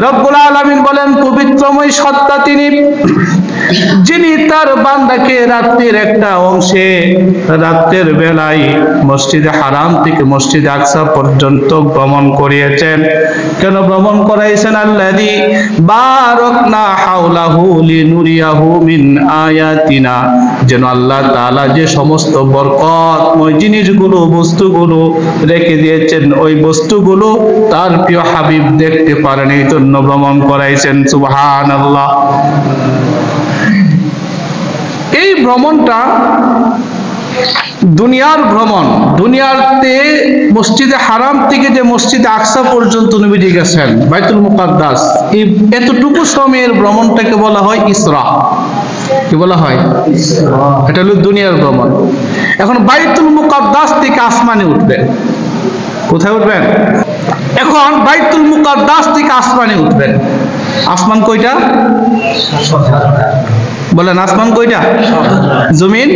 রব্বুল আলামিন বলেন, পবিত্রময় সত্তা তিনি, যিনি তার বান্দাকে রাত্রির একটা অংশে, রাতের বেলায় মসজিদে হারাম থেকে মসজিদে আকসা পর্যন্ত ভ্রমণ করিয়েছেন। কেন ভ্রমণ করাইছেন? আল্লাযী বারাকনা হাওলাহু লিনুরিয়াহু মিন আয়াতিনা, যেন আল্লাহ তাআলা যে সমস্ত বরকতময় জিনিসগুলো, বস্তুগুলো রেখে দিয়েছেন, ওই বস্তুগুলো তার প্রিয় হাবিব দেখতে পারেন, এই জন্য ভ্রমণ করাইছেন। সুবহানাল্লাহ। এই ভ্রমণটা দুনিয়ার ভ্রমণ। দুনিয়াতে মসজিদে হারাম থেকে যে মসজিদে আকসা পর্যন্ত নবীজি গেছেন, বাইতুল মুকাদ্দাস, এই এতটুকু সময়ের ভ্রমণটাকে বলা হয় ইসরা। কি বলা হয়? এটা হলো দুনিয়ার ভ্রমণ। এখন বাইতুল মুকাদ্দাস থেকে আসমানে উঠবেন। কোথায় উঠবেন? এখন বাইতুল মুকাদ্দাস থেকে আসমানে উঠবেন। আসমান কয়টা? বলেন, আসমান কয়টা? জমিন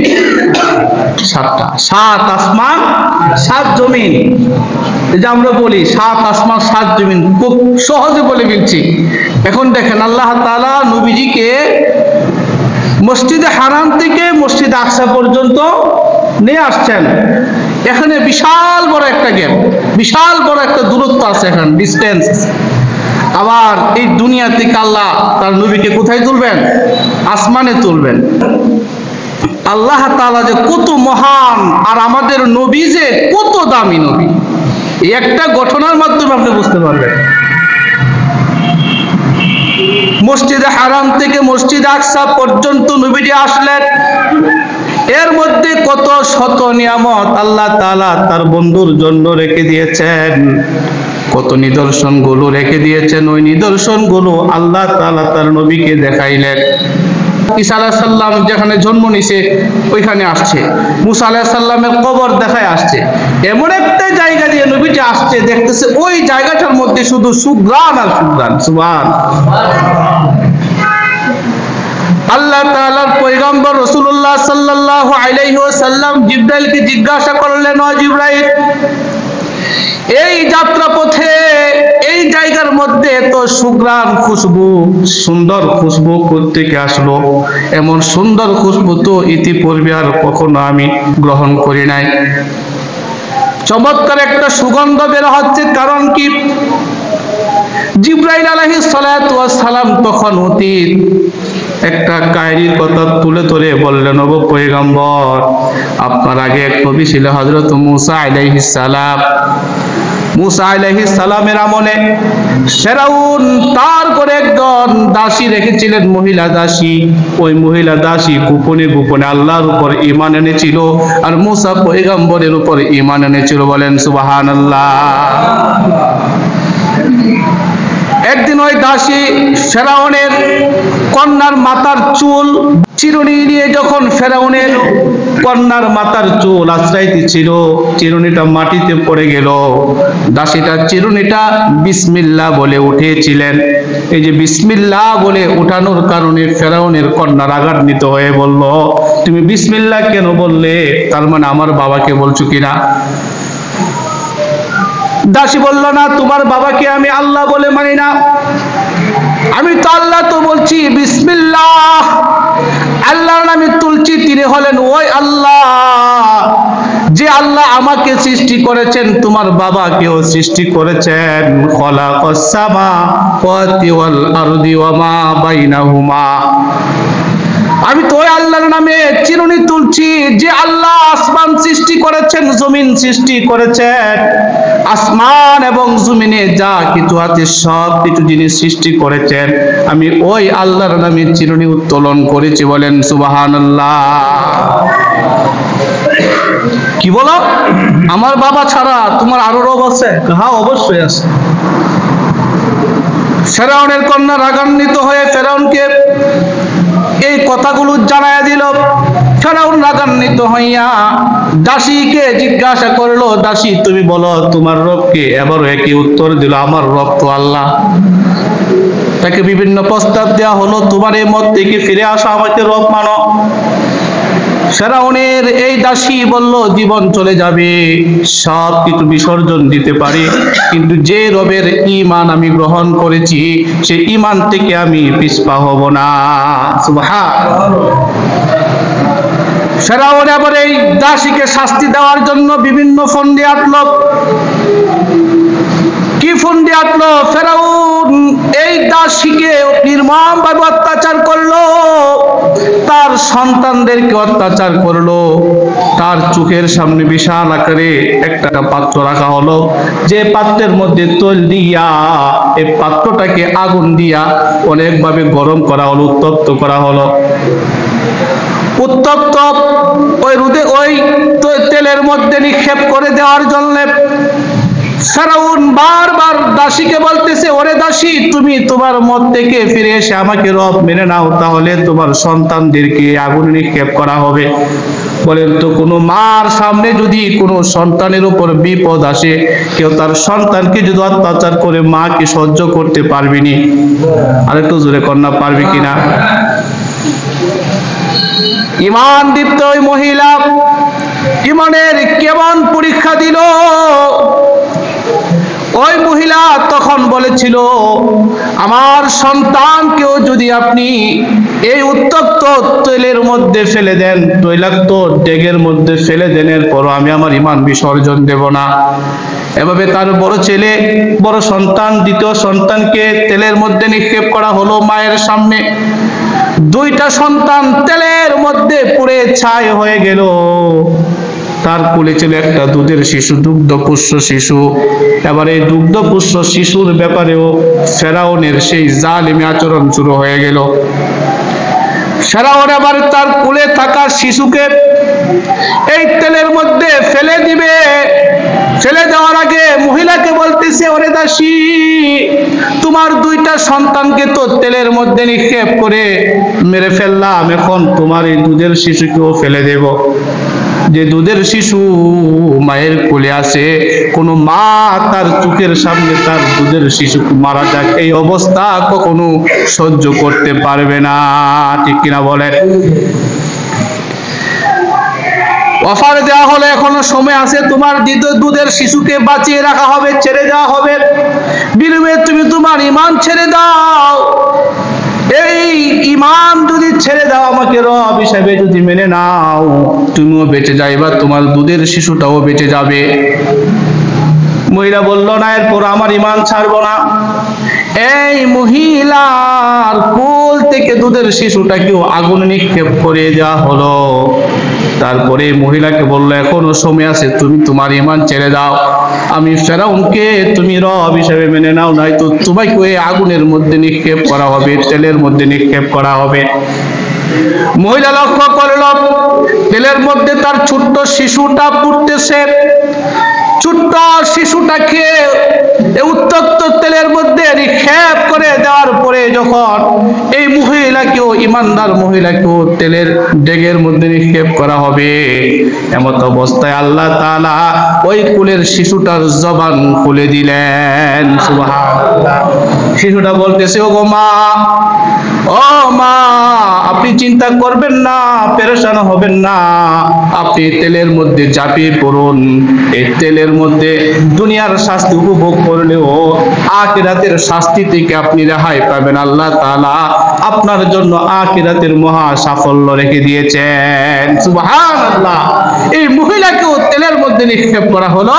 7টা। 7 আসমান 7 জমিন। এই যে আমরা বলি 7 আসমান 7 জমিন, খুব সহজে বলে ফেলছি। এখন দেখেন, আল্লাহ তাআলা নবীজিকে মসজিদে হারাম থেকে মসজিদ আকসা পর্যন্ত নিয়ে আসছেন। এখানে বিশাল বড় একটা গ্যাপ, বিশাল বড় একটা দূরত্ব আছে, এখানে ডিস্টেন্স। আবার এই দুনিয়া থেকে আল্লাহ তার নবীকে কোথায় তুলবেন? আসমানে তুলবেন। আল্লাহ তাআলা যে কত মহান, আর আমাদের নবী যে কত দামি নবী, এই একটা ঘটনার মাধ্যমে আপনি বুঝতে পারবেন। মসজিদে হারাম থেকে মসজিদ আকসা পর্যন্ত নবীজি আসলেন। এর মধ্যে কত শত নিয়ামত আল্লাহ তাআলা তার বন্ধুর জন্য রেখে দিয়েছেন, কত নিদর্শন গুলো রেখে দিয়েছেন। ওই নিদর্শন গুলো আল্লাহ তাআলা তার নবীকে দেখাইলেন। ঈসা আলাইহিস সালাম যেখানে জন্ম নিছে ওইখানে আসছে, মুসা আলাইহিস সালামের কবর দেখায় আসছে। এমন একটা জায়গা দিয়ে নবীজি আসছে, দেখতেছে ওই জায়গাটার মধ্যে শুধু সুঘ্রাণ আর সুঘ্রাণ। সুবহানাল্লাহ। আল্লাহ তাআলার পয়গম্বর রাসূলুল্লাহ সাল্লাল্লাহু আলাইহি ওয়াসাল্লাম জিবরাইলকে জিজ্ঞাসা করলেন, ও জিবরাইল, এই যাত্রা পথে এই জায়গার মধ্যে এত সুঘ্রাণ খুশবু, সুন্দর খুশবু কোত্থেকে আসলো? এমন সুন্দর খুশবু তো ইতিপূর্বে আর কখনো আমি গ্রহণ করি নাই। চমৎকার একটা সুগন্ধ বের হচ্ছে, কারণ কি? জিবরাইল আলাইহিস সালাতু ওয়াস সালাম তখন অতীত একটা কাহিনীর কথা তুলে ধরে বললেন, ও পয়গম্বর, আপনার আগে এক নবী ছিল হযরত মূসা আলাইহিস সালাম। মূসা আলাইহিস সালামের আমলে ফেরাউন তার করে একজন দাসী রেখেছিলেন, মহিলা দাসী। ওই মহিলা দাসী গোপনে গোপনে আল্লাহর উপর ঈমান এনেছিল, আর মূসা পয়গম্বরের উপর ঈমান এনেছিল। বলেন সুবহানাল্লাহ। একদিন ওই দাসী ফেরাউনের কন্যার মাথার চুল চিরুনি নিয়ে যখন ফেরাউনের কন্যার মাথার চুল আশ্রাইতেছিল, চিরুনিটা মাটিতে পড়ে গেল। দাসীটা চিরুনিটা বিসমিল্লাহ বলে উঠিয়েছিলেন। এই যে বিসমিল্লাহ বলে উঠানোর কারণে ফেরাউনের কন্যা রাগান্বিত হয়ে বলল, তুমি বিসমিল্লাহ কেন বললে? তার মানে আমার বাবাকে বলছো কিনা? দাসী বলল, না, তোমার বাবাকে আমি আল্লাহ বলে মানি না। আমি তো আল্লাহ তো বলছি বিসমিল্লাহ, আল্লাহর নামে তুলছি। তিনি হলেন ওই আল্লাহ যে আল্লাহ আমাকে সৃষ্টি করেছেন, তোমার বাবাকেও সৃষ্টি করেছেন। খলাকাস সামাওয়াতি ওয়াল আরদি ওয়া মা বাইনাহুমা। আমি তো ওই আল্লাহর নামে চিরুনি তুলছি যে আল্লাহ আসমান সৃষ্টি করেছেন, জমিন সৃষ্টি করেছেন। আসমান এবং জমিনে যা কিছু আছে সব কিছু জিনিস সৃষ্টি করেছেন, আমি ওই আল্লাহর নামে চিরুনি উত্তোলন করেছি। বলেন সুবহানাল্লাহ। কি বলো, আমার বাবা ছাড়া তোমার আরো রব আছে? হ্যাঁ, অবশ্যই আছে। ফেরাউনের কন্যা রাগান্বিত হয়ে ফেরাউনকে এই কথাগুলো জানায়া দিল। ফেরাউন রাগান্বিত হইয়া দাসীকে জিজ্ঞাসা করলো, দাসী তুমি বলো তোমার রবকে? এবারও একই উত্তর দিল, আমার রব তো আল্লাহ। তাকে বিভিন্ন প্রস্তাব দেওয়া হলো, তোমার এই মত থেকে ফিরে আসো, আমাকে রব মানো। ফেরাউনের এই দাসী বলল, জীবন চলে যাবে, সব কিছু বিসর্জন দিতে পারি, কিন্তু যে রবের ঈমান আমি গ্রহণ করেছি সেই ঈমান থেকে আমি পিছপা হব না। সুবহানাল্লাহ। ফেরাউন এবার এই দাসীকে শাস্তি দেওয়ার জন্য বিভিন্ন ফন্দি আঁটলো। কি ফন্দি আঁটলো? ফেরাউন এই দাসীকে নির্মমভাবে অত্যাচার করলো, তার সন্তানদেরকে অত্যাচার করলো। তার চোখের সামনে বিশাল আকারে একটা পাত্র রাখা হলো, যে পাত্রের মধ্যে তৈল দিয়া এই পাত্রটাকে আগুন দিয়া অনেকভাবে গরম করা হলো, উত্তপ্ত করা হলো। উত্তপ্ত ওই রোদে ওই তেলের মধ্যে নিক্ষেপ করে দেওয়ার জন্য ফেরাউন বারবার দাসীকে বলতেছে, ওরে দাসী, তুমি তোমার মত থেকে ফিরে এসে আমাকে রব মেনে নাও, তাহলে তোমার সন্তানদেরকে আগুনে নিক্ষেপ করা হবে। বলেন তো, কোনো মার সামনে যদি কোনো সন্তানের উপর বিপদ আসে, কেউ তার সন্তানকে যদি অত্যাচার করে, মা কি সহ্য করতে পারবিনি? আরেকটু জোরে কন্যা, পারবে কিনা? ঈমান দীপ্ত ওই মহিলা ঈমানের কেমন পরীক্ষা দিল। ওই মহিলা তখন বলেছিল, আমার সন্তানকেও যদি আপনি এই উত্তপ্ত তৈলের মধ্যে ফেলে দেন, তৈলাক্ত ডেগের মধ্যে ফেলে দেন, এরপরও আমি আমার ঈমান বিসর্জন দেব না। এভাবে তার বড় ছেলে, বড় সন্তান, দ্বিতীয় সন্তানকে তেলের মধ্যে নিক্ষেপ করা হলো মায়ের সামনে। দুইটা সন্তান তেলের মধ্যে পুড়ে ছাই হয়ে গেল। তার কোলে ছিল একটা দুধের শিশু, দুগ্ধপুষ্ট শিশু। এবার এই দুগ্ধপুষ্ট শিশুর ব্যাপারেও ফেরাউনের সেই জালিম আচরণ শুরু হয়ে গেল। ফেরাউন এবার তার কোলে থাকা শিশুকে এই তেলের মধ্যে ফেলে দিবে। ফেলে দেওয়ার আগে মহিলাকে বলতেছে, ওরে দাসী, তোমার দুইটা সন্তানকে তো তেলের মধ্যে নিক্ষেপ করে মেরে ফেললাম, এখন তোমার এই দুধের শিশুকেও ফেলে দেব। যে দুধের শিশু মায়ের কোলে আছে, কোনো মা তার চোখের সামনে তার দুধের শিশু মারা যাক, এই অবস্থা কখনো সহ্য করতে পারবে না। ঠিক কিনা বলেন? অফার দেওয়া হলে এখনো সময় আছে, তোমার দুধের শিশুকে বাঁচিয়ে রাখা হবে, ছেড়ে দেওয়া হবে, বিনিময়ে তুমি তোমার ঈমান ছেড়ে দাও। এই ঈমান যদি ছেড়ে দাও, আমাকে রব হিসেবে যদি মেনে নাও, তুমিও বেঁচে যাইবা, তোমার দুধের শিশুটাও বেঁচে যাবে। মহিলা বলল, না, এরপর আমার ঈমান ছাড়বো না। এই মহিলার কোল থেকে দুধের শিশুটাকেও আগুনে নিক্ষেপ করে দেওয়া হলো। তারপরে মহিলাকে বলল, এখনো সময় আছে, তুমি তোমার ঈমান ছেড়ে দাও, আমি ফেরাউনকে তুমি রব হিসেবে মেনে নাও, নয়তো তোমাকে ওই আগুনের মধ্যে নিক্ষেপ করা হবে, তেলের মধ্যে নিক্ষেপ করা হবে। মহিলা লক্ষ্য করল তেলের মধ্যে তার ছোট্ট শিশুটা পুড়তেছে। ছোট্ট শিশুটাকে উত্তপ্ত তেলের মধ্যে নিক্ষেপ করে দেওয়ার পরে যখন এই মহিলাকেও, ইমানদার মহিলাকেও তেলের ডেগের মধ্যে নিক্ষেপ করা হবে, এমত অবস্থায় আল্লাহ তাআলা ওই কুলের শিশুটার জবান খুলে দিলেন। সুবহানাল্লাহ। শিশুটা বলতেছে, ও গো মা, ও মা, আপনি চিন্তা করবেন না, পেরেশান হবেন না, আপনি তেলের মধ্যে ঝাঁপিয়ে পড়ুন। এই তেলের মধ্যে দুনিয়ার শাস্তি উপভোগ করলেও আখিরাতের শাস্তি থেকে আপনি রেহাই পাবেন। আল্লাহ তাআলা আপনার জন্য আখিরাতের মহা সাফল্য রেখে দিয়েছেন। সুবহানাল্লাহ। এই মহিলাকেও তেলের মধ্যে নিক্ষেপ করা হলো।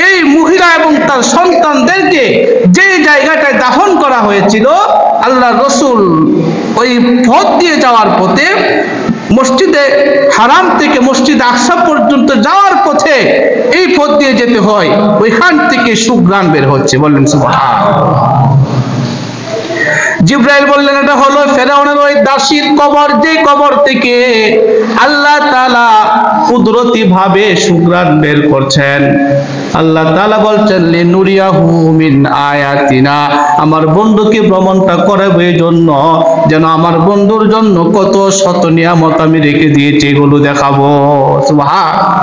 এই মহিলা এবং তার সন্তানদেরকে যে জায়গাটায় দাফন করা হয়েছিল, আল্লাহ রাসূল ওই পথ দিয়ে যাওয়ার পথে, মসজিদে হারাম থেকে মসজিদ আকসা পর্যন্ত যাওয়ার পথে এই পথ দিয়ে যেতে হয়, ওইখান থেকে সুঘ্রাণ বের হচ্ছে। বললেন সুবহানাল্লাহ। জিবরাইল বললেন, এটা হলো ফেরাউনের ওই দাসীর কবর, যে কবর থেকে আল্লাহ তাআলা কুদরতি ভাবে সুঘ্রাণ বের করছেন। আল্লাহ তাআলা বলছেন, লিনুরিয়াহু মিন আয়াতিনা, আমার বন্ধুকে ভ্রমণটা করাবো এই জন্য, যেন আমার বন্ধুর জন্য কত শত নিয়ামত আমি রেখে দিয়েছি, এগুলো দেখাবো। সুবহানাল্লাহ।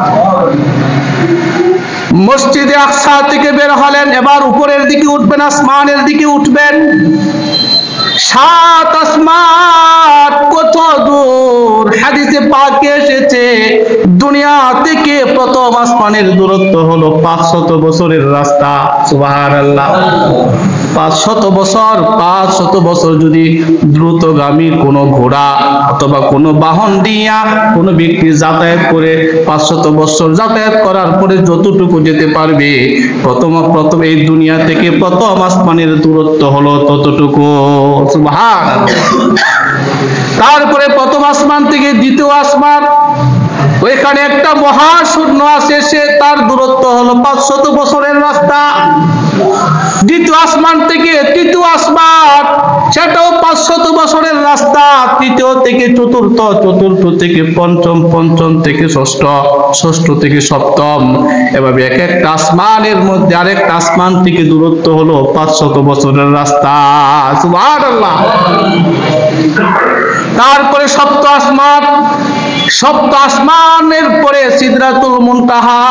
মসজিদে আকসা থেকে বের হলেন, এবার উপরের দিকে উঠবেন, আসমানের দিকে উঠবেন। 7 আসমান কত দূর, হাদিসে পাকে এসেছে দুনিয়া থেকে প্রথম আসমানের দূরত্ব হলো 500 বছরের রাস্তা। সুবহানাল্লাহ। 500 বছর, 500 বছর যদি দ্রুতগামী কোনো ঘোড়া অথবা কোনো বাহন দিয়া কোনো ব্যক্তি যাতায়াত করে 500 বছর যাতায়াত করার পরে যতটুকু যেতে পারবে, প্রথম এই দুনিয়া থেকে প্রথম আসমানের দূরত্ব হলো ততটুকু। সুবহানাল্লাহ। তারপরে প্রথম আসমান থেকে দ্বিতীয় আসমান, ওইখানে একটা মহাশূন্য আছে, সে তার দূরত্ব হলো 500 বছরের রাস্তা। দ্বিতীয় আসমান থেকে তৃতীয় আসমান, সেটাও 500 বছরের রাস্তা। তৃতীয় থেকে চতুর্থ, চতুর্থ থেকে পঞ্চম, পঞ্চম থেকে ষষ্ঠ, ষষ্ঠ থেকে সপ্তম, এভাবে এক একটা আসমানের মধ্যে আরেকটা আসমান থেকে দূরত্ব হলো 500 বছরের রাস্তা। সুবহানাল্লাহ। তারপরে সপ্ত আসমান, সপ্ত আসমানের পরে সিদরাতুল মুনতাহা,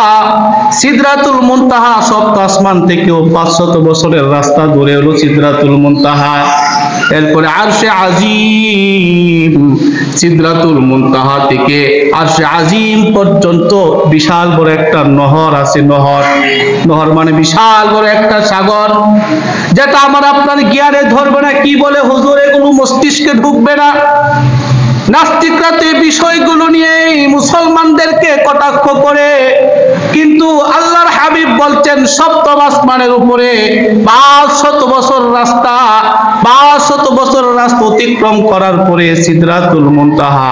সিদরাতুল মুনতাহা সপ্ত আসমান থেকেও 500 বছরের রাস্তা দূরে হলো সিদরাতুল মুনতাহা। এরপরে আরশে আজিম, সিদরাতুল মুনতাহা থেকে আরশে আজিম পর্যন্ত বিশাল বড় একটা নহর আছে। নহর, নহর মানে বিশাল বড় একটা সাগর, যেটা আমার আপনার জ্ঞানে ধরবে না। কি বলে হুজুর, এগুলো মস্তিষ্কে ঢুকবে না। নাস্তিকরা তো এই বিষয়গুলো নিয়ে মুসলমানদেরকে কটাক্ষ করে, কিন্তু আল্লাহর হাবিব বলছেন সপ্তম আসমানের উপরে 500 বছর রাস্তা, 500 বছর রাস্তা অতিক্রম করার পরে সিদরাতুল মুনতাহা,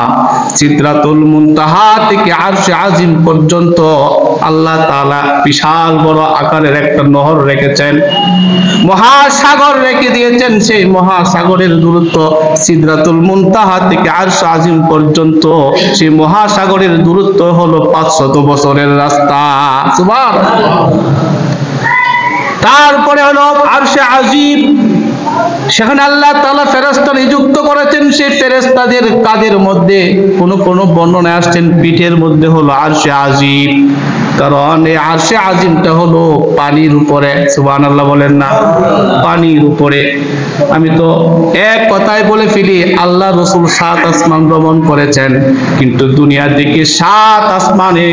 সিদরাতুল মুনতাহা থেকে আরশে আজিম পর্যন্ত আল্লাহ তাআলা বিশাল বড় আকারের একটা নহর রেখেছেন, মহাসাগর রেখে দিয়েছেন। সেই মহাসাগরের দূরত্ব সিদরাতুল মুনতাহা থেকে আরশে আজিম পর্যন্ত, সেই মহাসাগরের দূরত্ব হলো 500 বছরের রাস্তা। সুবহানাল্লাহ। তারপরে হলো আরশে আজিম, সেখানে আল্লাহ তাআলা ফেরেশতা নিযুক্ত করেছেন। সেই ফেরেশতাদের কাদের মধ্যে কোন বর্ণনায় আসছেন পিঠের মধ্যে হলো আরশে আজিম, কারণ এই আরশে আজিমটা হলো পানির উপরে। সুবহানাল্লাহ বলেন না, পানির উপরে। আমি তো এক কথায় বলে ফেলি, আল্লাহ রাসূল 7 আসমান ভ্রমণ করেছেন, কিন্তু দুনিয়ার দিকে 7 আসমানে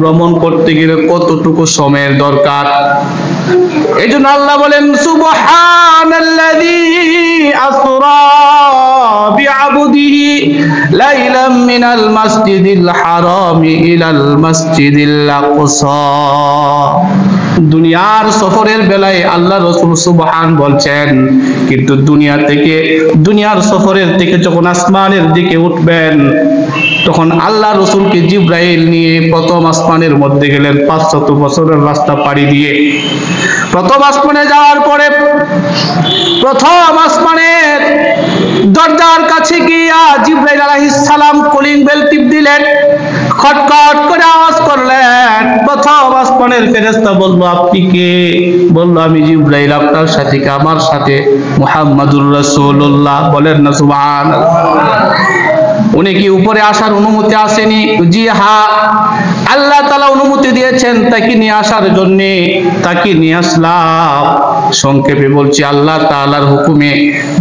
ভ্রমণ করতে গেলে কতটুকু সময়ের দরকার। এই জন্য আল্লাহ বলেন, সুবহানাল্লাযী আসরা আবদিহি লাইলাম মিনাল মাসজিদিল হারামি ইলাল মাসজিদিল আকসা। দুনিয়ার সফরের বেলায় আল্লাহ রাসূল সুবহান বলছেন, কিন্তু দুনিয়ার সফরের থেকে যখন আসমানের দিকে উঠবেন তখন আল্লাহ রাসূলকে জিবরাইল নিয়ে প্রথম আসমানের মধ্যে গেলেন 500 বছরের রাস্তা পাড়ি দিয়ে। প্রথম আসমানে যাওয়ার পরে প্রথম আসমানের দরজার কাছে গিয়া জিবরাইল আলাইহিস সালাম কলিং বেল টিপ দিলেন, খটখট করে আওয়াজ করলেন। প্রথম আসমানের ফেরেশতা বলল, আপনি কে? বলল, আমি জিবরাইল। আপনার সাথে কি? আমার সাথে মুহাম্মাদুর রাসূলুল্লাহ। বলেন না সুবহানাল্লাহ। উনি কি উপরে আসার অনুমতি আসেনি? জি হ্যাঁ, আল্লাহ তাআলা অনুমতি দিয়েছেন তাকে নিয়ে আসার জন্য, তাকে নিয়ে আসলাম। সংক্ষেপে বলছি, আল্লাহ তাআলার হুকুমে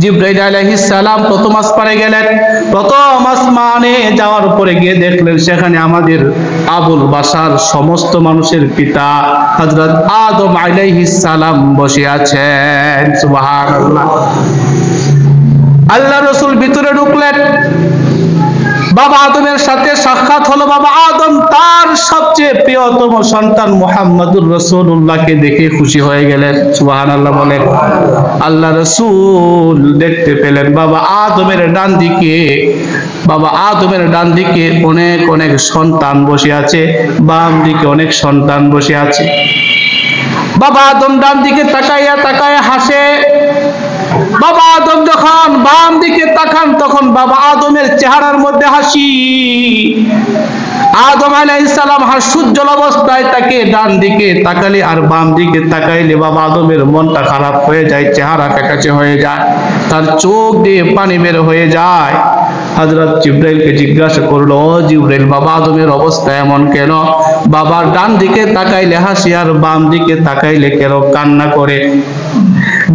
জিবরাইল আলাইহিস সালাম প্রথম আসমানে গেলেন। প্রথম আসমানে যাওয়ার পরে গিয়ে দেখলেন সেখানে আমাদের আবুল বাশার সমস্ত মানুষের পিতা হযরত আদম আলাইহিস সালাম বসে আছেন। সুবহানাল্লাহ। আল্লাহ রাসূল ভিতরে ঢুকলেন, বাবা আদমের সাথে সাক্ষাৎ হলো। বাবা আদম তার সবচেয়ে প্রিয়তম সন্তান মুহাম্মাদুর রাসূলুল্লাহকে দেখে খুশি হয়ে গেলেন। সুবহানাল্লাহ বলেন। আল্লাহ রাসূল দেখতে পেলেন বাবা আদমের ডান দিকে অনেক অনেক সন্তান বসে আছে, বাম দিকে অনেক সন্তান বসে আছে। বাবা আদম ডান দিকে তাকায়া হাসে। বাবা আদম যখন বাম দিকে তাকান তখন বাবা আদমের চেহারার মধ্যে হাসি। আদম আলাইহিস সালাম হাস্যোজ্জ্বল অবস্থায় তাকে ডান দিকে তাকালে আর বাম দিকে তাকাইলে বাবা আদমের মনটা খারাপ হয়ে যায়, চেহারা ফ্যাকাশে হয়ে যায়, তার চোখ দিয়ে পানি বের হয়ে যায়। হযরত জিবরাইলকে জিজ্ঞাসা করলো, ও জিবরাইল, বাবা আদমের অবস্থা এমন কেন? বাবার ডান দিকে তাকাইলে হাসি আর বাম দিকে তাকাইলে কেন কান্না করে?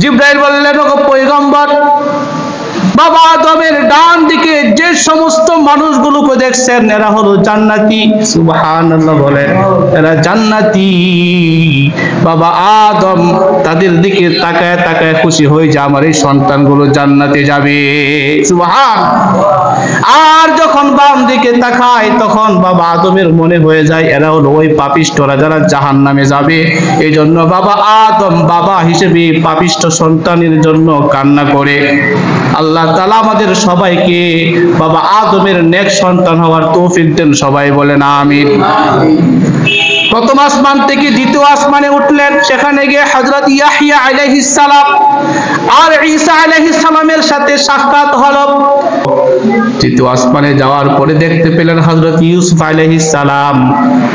জিবরাইল বললেন, ও পয়গম্বর, বাবা আদমের ডান দিকে যে সমস্ত মানুষগুলোকে দেখছেন এরা হলো জান্নাতি। সুবহানাল্লাহ বলেন, এরা জান্নাতি। বাবা আদম তাদের দিকে তাকায় তাকায় খুশি হয়ে যায়, আমার এই সন্তানগুলো জান্নাতে যাবে। সুবহানাল্লাহ। আর যখন বাম দিকে তাকায় তখন বাবা আদমের মনে হয়ে যায় এরা হলো ওই পাপিষ্ঠরা যারা জাহান্নামে যাবে। এই জন্য বাবা আদম বাবা হিসেবে পাপিষ্ঠ সন্তানের জন্য কান্না করে। আল্লাহ তাআলা আমাদের সবাইকে বাবা আদমের নেক সন্তান হওয়ার তৌফিক দেন। সবাই বলেন আমিন। প্রথম আসমান থেকে দ্বিতীয় আসমানে উঠলেন, সেখানে গিয়ে হযরত ইয়াহইয়া আলাইহিস সালাম আর ঈসা আলাইহিস সালামের সাথে সাক্ষাৎ হলো। তৃতীয় আসমানে যাওয়ার পরে দেখতে পেলেন হযরত ইউসুফ আলাইহিস সালাম।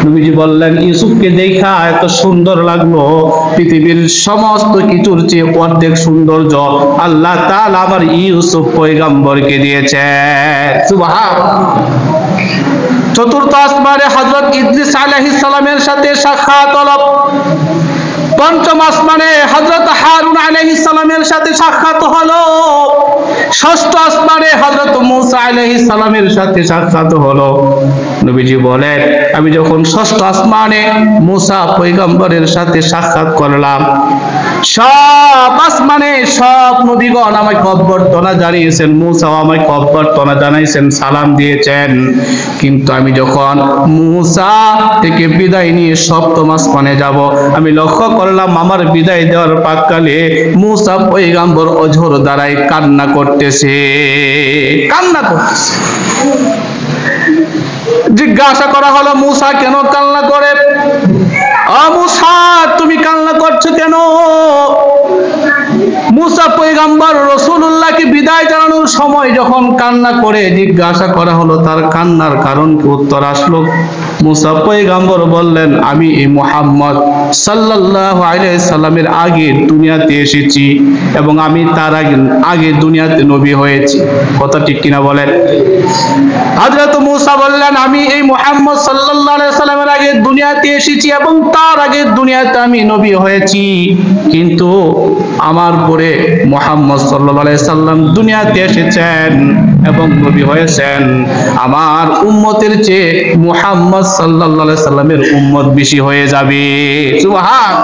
নবীজি বললেন, ইউসুফকে দেখা এত সুন্দর লাগলো, পৃথিবীর সমস্ত কিছুর চেয়ে অর্ধেক সৌন্দর্য আল্লাহ তাআলা আমার ইউসুফ পয়গম্বরকে দিয়েছেন। সুবহানাল্লাহ। চতুর্থ আসমানে হযরত ইদ্রিস আলাইহিস সালামের সাথে সাক্ষাৎ হলো। পঞ্চম আসমানে হযরত হারুন আলাইহিস সালামের সাথে সাক্ষাৎ হলো। ষষ্ঠ আসমানে হযরত মূসা আলাইহিস সালামের সাথে সাক্ষাৎ হলো। নবীজি বলেন, আমি যখন ষষ্ঠ আসমানে মূসা পয়গম্বরের সাথে সাক্ষাৎ করলাম, সব আসমানে সব নবীগণ আমাকে অভ্যর্থনা জানিয়েছেন, মূসাও আমাকে অভ্যর্থনা জানাইছেন, সালাম দিয়েছেন। কিন্তু আমি যখন মূসা থেকে বিদায় নিয়ে সপ্তম আসমানে যাব, আমি লক্ষ্য করলাম আমার বিদায় দেওয়ার প্রাক্কালে মূসা পয়গম্বর অঝোর দ্বারাই কান্না করতেছে। জিজ্ঞাসা করা হলো, মূসা কেন কান্না করে? ও মূসা, তুমি কান্না করছো কেন? মূসা পয়গম্বর রাসূলুল্লাহকে বিদায় জানানোর সময় যখন কান্না করে জিজ্ঞাসা করা হলো তার কান্নার কারণ কি, উত্তর আসলো। মূসা পয়গম্বর বললেন, আমি এই মুহাম্মদ সাল্লাল্লাহু আলাইহি সাল্লামের আগে দুনিয়াতে এসেছি এবং আমি তার আগে দুনিয়াতে নবী হয়েছি। কথা ঠিক কিনা বলেন? হযরত মূসা বললেন, আমি এই মুহাম্মদ সাল্লাল্লাহু আলাইহি সাল্লামের আগে দুনিয়াতে এসেছি এবং তার আগে দুনিয়াতে আমি নবী হয়েছি, কিন্তু আমার পরে মুহাম্মদ সাল্লাল্লাহু আলাইহি সাল্লাম দুনিয়াতে এসেছেন এবং নবী হয়েছেন। আমার উম্মতের চেয়ে মুহাম্মদ সাল্লাল্লাহু আলাইহি সাল্লামের উম্মত বেশি হয়ে যাবে। সুবহানাল্লাহ।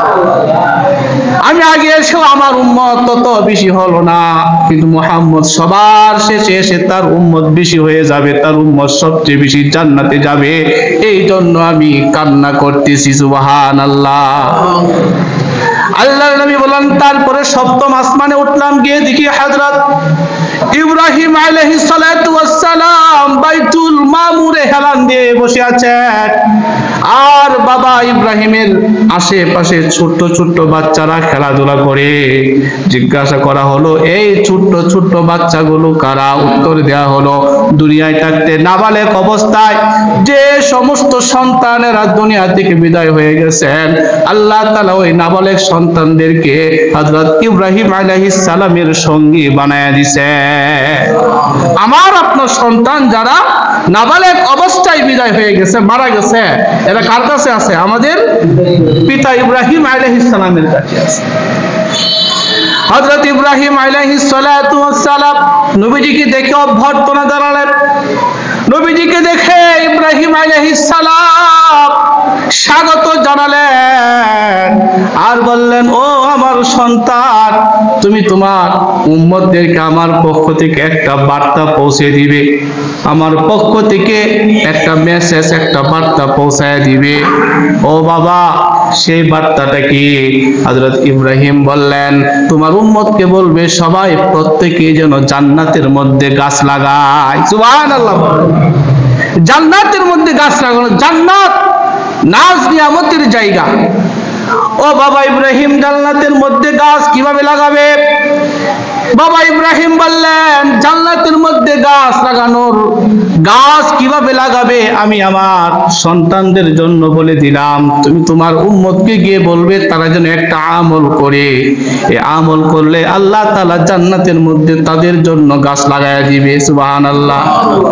আমি আগে এসেও আমার উম্মত তত বেশি হলো না, কিন্তু মুহাম্মদ সবার শেষে এসে তার উম্মত বেশি হয়ে যাবে, তার উম্মত সবচেয়ে বেশি জান্নাতে যাবে। এই জন্য আমি কান্না করতেছি। সুবহানাল্লাহ। আল্লাহর নবী বলেন, তারপরে সপ্তম আসমানে উঠলাম, গিয়ে দেখি হযরত ইব্রাহিম আলাইহিস সালাতু ওয়াস সালাম বাইতুল মামুরে হেলান দিয়ে বসে আছেন। আর বাবা ইব্রাহিমের আশেপাশে ছোট্ট ছোট্ট বাচ্চারা খেলাধুলা করে। জিজ্ঞাসা করা হলো, এই ছোট্ট ছোট্ট বাচ্চাগুলো কারা? উত্তর দেওয়া হলো, দুনিয়ায় থাকতে নাবালেগ অবস্থায় যে সমস্ত সন্তানেরা দুনিয়া থেকে বিদায় হয়ে গেছেন, আল্লাহ তাআলা ওই নাবালেগ সন্তানদেরকে হযরত ইব্রাহিম আলাইহিস সালামের সঙ্গী বানায়া দিয়েছে। আমার আপনার সন্তান যারা নাবালেগ অবস্থায় বিদায় হয়ে গেছে, মারা গেছে, এরা কার কাছে আছে? আমাদের পিতা ইব্রাহিম আলাইহিস সালামের কাছে আছে। হযরত ইব্রাহিম আলাইহিস সালাতু ওয়াস সালাম নবীজিকে দেখে অভ্যর্থনা জানালেন। নবীজিকে দেখে ইব্রাহিম আলাইহিস সালাম স্বাগত জানালেন আর বললেন, ও আমার সন্তান, তুমি তোমার উম্মতদেরকে আমার পক্ষ থেকে একটা বার্তা পৌঁছে দিবে, আমার পক্ষ থেকে একটা মেসেজ, একটা বার্তা পৌঁছায় দিবে। ও বাবা, সেই বার্তাটা কি? হযরত ইব্রাহিম বললেন, তোমার উম্মতকে বলবে সবাই প্রত্যেকে যেন জান্নাতের মধ্যে গাছ লাগায়। সুবহানাল্লাহ। জান্নাতের মধ্যে গাছ লাগানো, জান্নাত নাজ নিয়ামতের জায়গা। ও বাবা ইব্রাহিম, জান্নাতের মধ্যে গাছ কিভাবে লাগাবে? বাবা ইব্রাহিম বললেন, জান্নাতের মধ্যে গাছ লাগানোর, গাছ কিভাবে লাগাবে আমি আমার সন্তানদের জন্য বলে দিলাম। তুমি তোমার উম্মতকে গিয়ে বলবে তারা যেন একটা আমল করে, এই আমল করলে আল্লাহ তাআলা জান্নাতের মধ্যে তাদের জন্য গাছ লাগায়া দিবে। সুবহানাল্লাহ।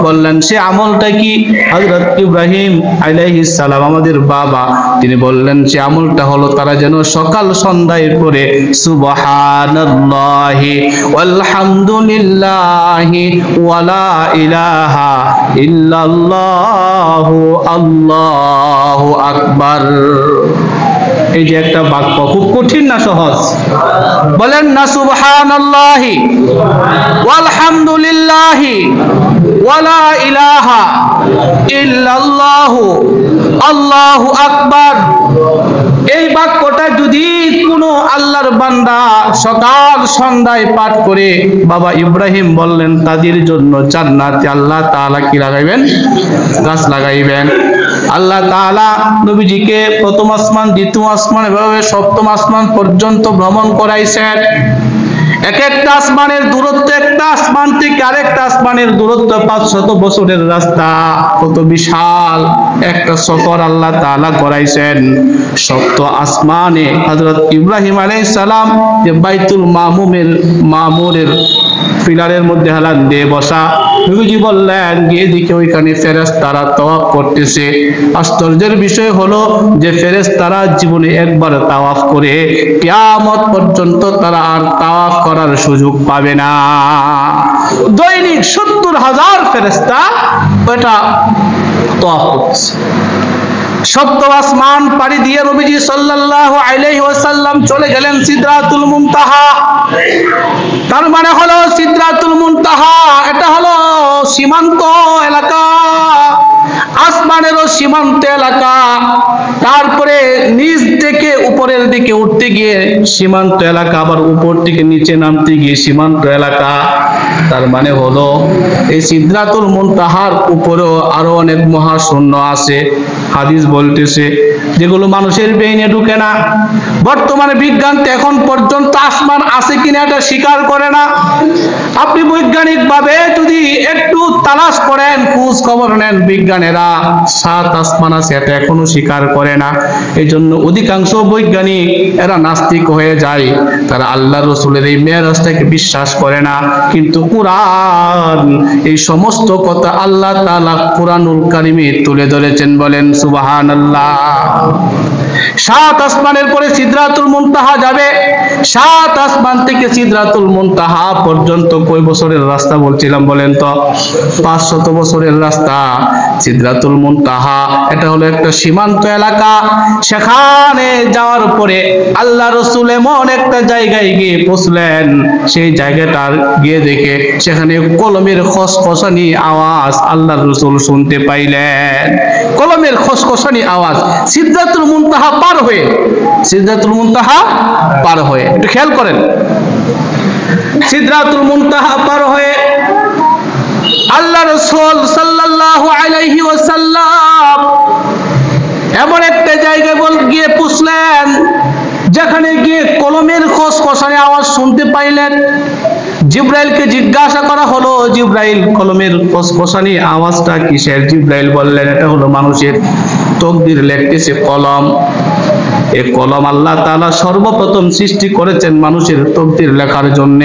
বললেন, সে আমলটা কি? হযরত ইব্রাহিম আলাইহিস সালাম আমাদের বাবা, তিনি বললেন, সে আমলটা হলো তারা যেন সকাল সন্ধ্যায় পড়ে সুবহানাল্লাহি আলহামদুলিল্লাহি ওয়ালা ইলাহা ইল্লাল্লাহু আল্লাহু আকবার। এই যে একটা বাক্য, খুব কঠিন না সহজ? বলেন না, সুবহানাল্লাহি ওয়ালহামদুলিল্লাহি ওয়ালা ইলাহা ইল্লাল্লাহু আল্লাহু আকবার। এই বাক্যটা যদি কোনো আল্লাহর বান্দা সকাল সন্ধ্যায় পাঠ করে, বাবা ইব্রাহিম বললেন তাদের জন্য জান্নাতে আল্লাহ তাআলা কি লাগাইবেন? গাছ লাগাইবেন। আল্লাহ তাআলা নবীজিকে প্রথম আসমান, দ্বিতীয় আসমান, এভাবে সপ্তম আসমান পর্যন্ত ভ্রমণ করাইছেন। এক একটা আসমানের দূরত্ব, একটা আসমান থেকে আরেকটা আসমানের দূরত্ব 500 বছরের রাস্তা। কত বিশাল একটা সফর আল্লাহ তাআলা করাইছেন। সপ্ত আসমানে হযরত ইব্রাহিম আলাইহিস সালাম যে বাইতুল মামুরের পিলারের মধ্যে হেলান দিয়ে বসা, নবীজি বললেন, গিয়ে দেখে ওইখানে ফেরেশতারা তাওয়াফ করতেছে। আশ্চর্যের বিষয় হলো যে ফেরেশতারা জীবনে একবার তাওয়াফ করে কিয়ামত পর্যন্ত তারা আর তাওয়াফ করার সুযোগ পাবে না। দৈনিক 70,000 ফেরেশতা ওটা তাওয়াফ করতেছে। সপ্তম আসমান পাড়ি দিয়ে নবীজি সাল্লাল্লাহু আলাইহি ওয়াসাল্লাম চলে গেলেন সিদরাতুল মুনতাহা। তার মানে হলো সিদরাতুল মুনতাহা এটা হলো সীমান্ত এলাকা, আসমানেরও সীমান্ত এলাকা। তারপরে নিচ থেকে উপরের দিকে উঠতে গিয়ে সীমান্ত এলাকা, আবার উপর থেকে নিচে নামতে গিয়ে সীমান্ত এলাকা। তার মানে হলো এই সিদরাতুল মুনতাহার উপরেও আরো অনেক মহাশূন্য আছে। হাদিস বলতেছে যেগুলো মানুষের ব্রেইনে ঢুকে না। বর্তমানে বিজ্ঞান এখন পর্যন্ত আসমান আছে কিনা এটা স্বীকার করে না। আপনি বৈজ্ঞানিক ভাবে যদি একটু তালাশ করেন, খোঁজ খবর নেন, বিজ্ঞানীরা 7 আসমান আছে এটা এখনো স্বীকার করে না। এই জন্য অধিকাংশ বৈজ্ঞানিক এরা নাস্তিক হয়ে যায়, তারা আল্লাহ রসুলের এই মেরাজটাকে বিশ্বাস করে না। কিন্তু কুরআন এই সমস্ত কথা আল্লাহ তাআলা কুরআনুল কারীমে তুলে ধরেছেন। বলেন সুবহানাল্লাহ। 7 আসমানের পরে সিদরাতুল মুনতাহা যাবে। 7 আসমান থেকে সিদরাতুল মুনতাহা পর্যন্ত কয় বছরের রাস্তা বলছিলাম বলেন তো? 500 বছরের রাস্তা। সিদরাতুল মুনতাহা এটা হলো একটা সীমান্ত এলাকা। সেখানে যাওয়ার পরে আল্লাহ রাসূল এমন একটা জায়গায় গিয়ে পৌঁছলেন, সেই জায়গাটার গিয়ে দেখে সেখানে কলমের খসখসানি আওয়াজ আল্লাহ রাসূল শুনতে পাইলেন। কলমের খসখসানি আওয়াজ সিদরাতুল মুনতাহা পার হয়ে, সিদরাতুল মুনতাহা পার হয়ে, একটু খেয়াল করেন, সিদরাতুল মুনতাহা পার হয়ে আল্লাহ রাসূল সাল্লাল্লাহু আলাইহি ওয়াসাল্লাম এমন একটা জায়গায় গিয়ে পৌঁছলেন যেখানে গিয়ে কলমের খসখসানি আওয়াজ শুনতে পাইলেন। জিবরাইলকে জিজ্ঞাসা করা হলো, জিবরাইল কলমের খসখসানি আওয়াজটা কিসের? জিবরাইল বললেন এটা হলো মানুষের তকদির লিখতেছে কলম। এই কলম আল্লাহ তাআলা সর্বপ্রথম সৃষ্টি করেছেন মানুষের তকদির লেখার জন্য।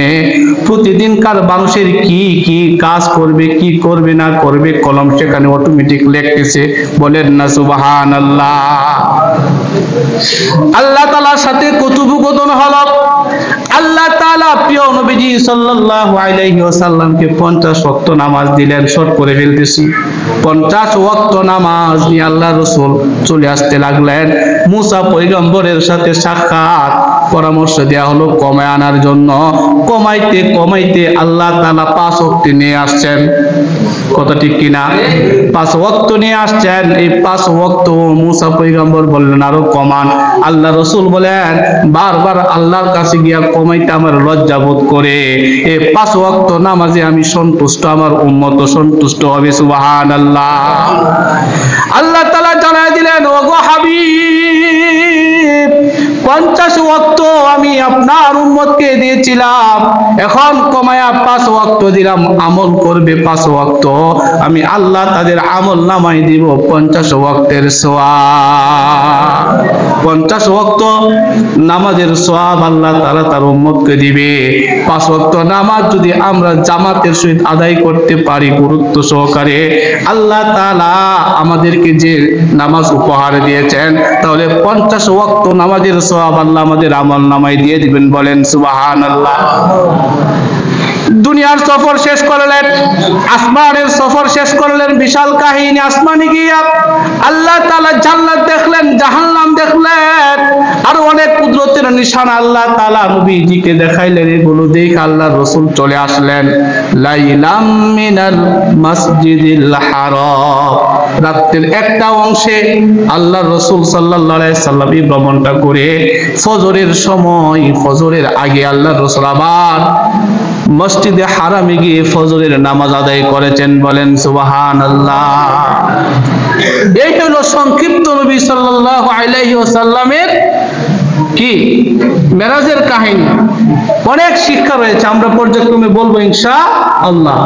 প্রতিদিনকার মানুষের কি কি কাজ করবে, কি করবে না করবে, কলম সেখানে অটোমেটিক লিখতেছে। বলেন না সুবহানাল্লাহ। আল্লাহ তাআলার সাথে কথোপকথন হলো। আল্লাহ তাআলা প্রিয় নবীজি সাল্লাল্লাহু আলাইহি ওয়াসাল্লামকে 50 ওয়াক্ত নামাজ দিলেন। শর্ট করে ফেলতেছি, 50 ওয়াক্ত নামাজ নিয়ে আল্লাহ রাসূল চলে আসতে লাগলেন। মুসা পয়গম্বরের সাথে সাক্ষাৎ, পরামর্শ দেয়া হলো কমায় আনার জন্য। কমাইতে কমাইতে আল্লাহ তাআলা 5 ওয়াক্ত নিয়ে আসছেন। কথা ঠিক কিনা? 5 ওয়াক্ত নিয়ে আসছেন। এই 5 ওয়াক্ত মুসা পয়গম্বর বললেন আরো কমান। আল্লাহ রাসূল বলেন বারবার আল্লাহর কাছে গিয়া কমাইতে আমার লজ্জা বোধ করে। এই 5 ওয়াক্ত নামাজে আমি সন্তুষ্ট, আমার উম্মত সন্তুষ্ট হবে। সুবহানাল্লাহ। আল্লাহ তাআলা জানায় দিলেন ওগো হাবিব, 50 ওয়াক্ত আমি আপনার উম্মতকে দিয়েছিলাম, এখন কমায়া 5 ওয়াক্ত দিলাম। আমল করবে 5 ওয়াক্ত, আমি আল্লাহ তাদের আমল নামায় দিব 50 ওয়াক্তের সওয়াব। 50 ওয়াক্ত নামাজের সওয়াব আল্লাহ তাআলা তার উম্মতকে দিবে। 5 ওয়াক্ত নামাজ যদি আমরা জামাতের সহিত আদায় করতে পারি গুরুত্ব সহকারে, আল্লাহ তাআলা আমাদেরকে যে নামাজ উপহার দিয়েছেন, তাহলে 50 ওয়াক্ত নামাজের সওয়াব আল্লাহ আমাদের আমল নামায় দিয়ে দিবেন। বলেন সুবহানাল্লাহ। দুনিয়ার সফর শেষ করলেন, আসমানের সফর শেষ করলেন। বিশাল কাহিনী। আসমানে গিয়া আল্লাহ তাআলা জান্নাত দেখলেন, জাহান্নাম দেখলেন, আর অনেক কুদরতের নিশানা আল্লাহ তাআলা নবীজিকে দেখাইলেন। এগুলো দেখে আল্লাহর রাসূল চলে আসলেন লাইলাম মিনাল মসজিদিল হারাম। রাতের একটা অংশে আল্লাহর রাসূল সাল্লাল্লাহু আলাইহি সাল্লাম এই ভ্রমণটা করে ফজরের সময়, ফজরের আগে আল্লাহর রাসূল আবার মসজিদে হারামে গিয়ে ফজরের নামাজ আদায় করেছেন। বলেন সুবহানাল্লাহ। এই হলো সংক্ষিপ্ত নবী সাল্লাল্লাহু আলাইহি ওয়াসাল্লামের কি মেরাজের কাহিনী। অনেক শিক্ষা রয়েছে, আমরা পর্যায়ক্রমে বলবো ইনশাআল্লাহ।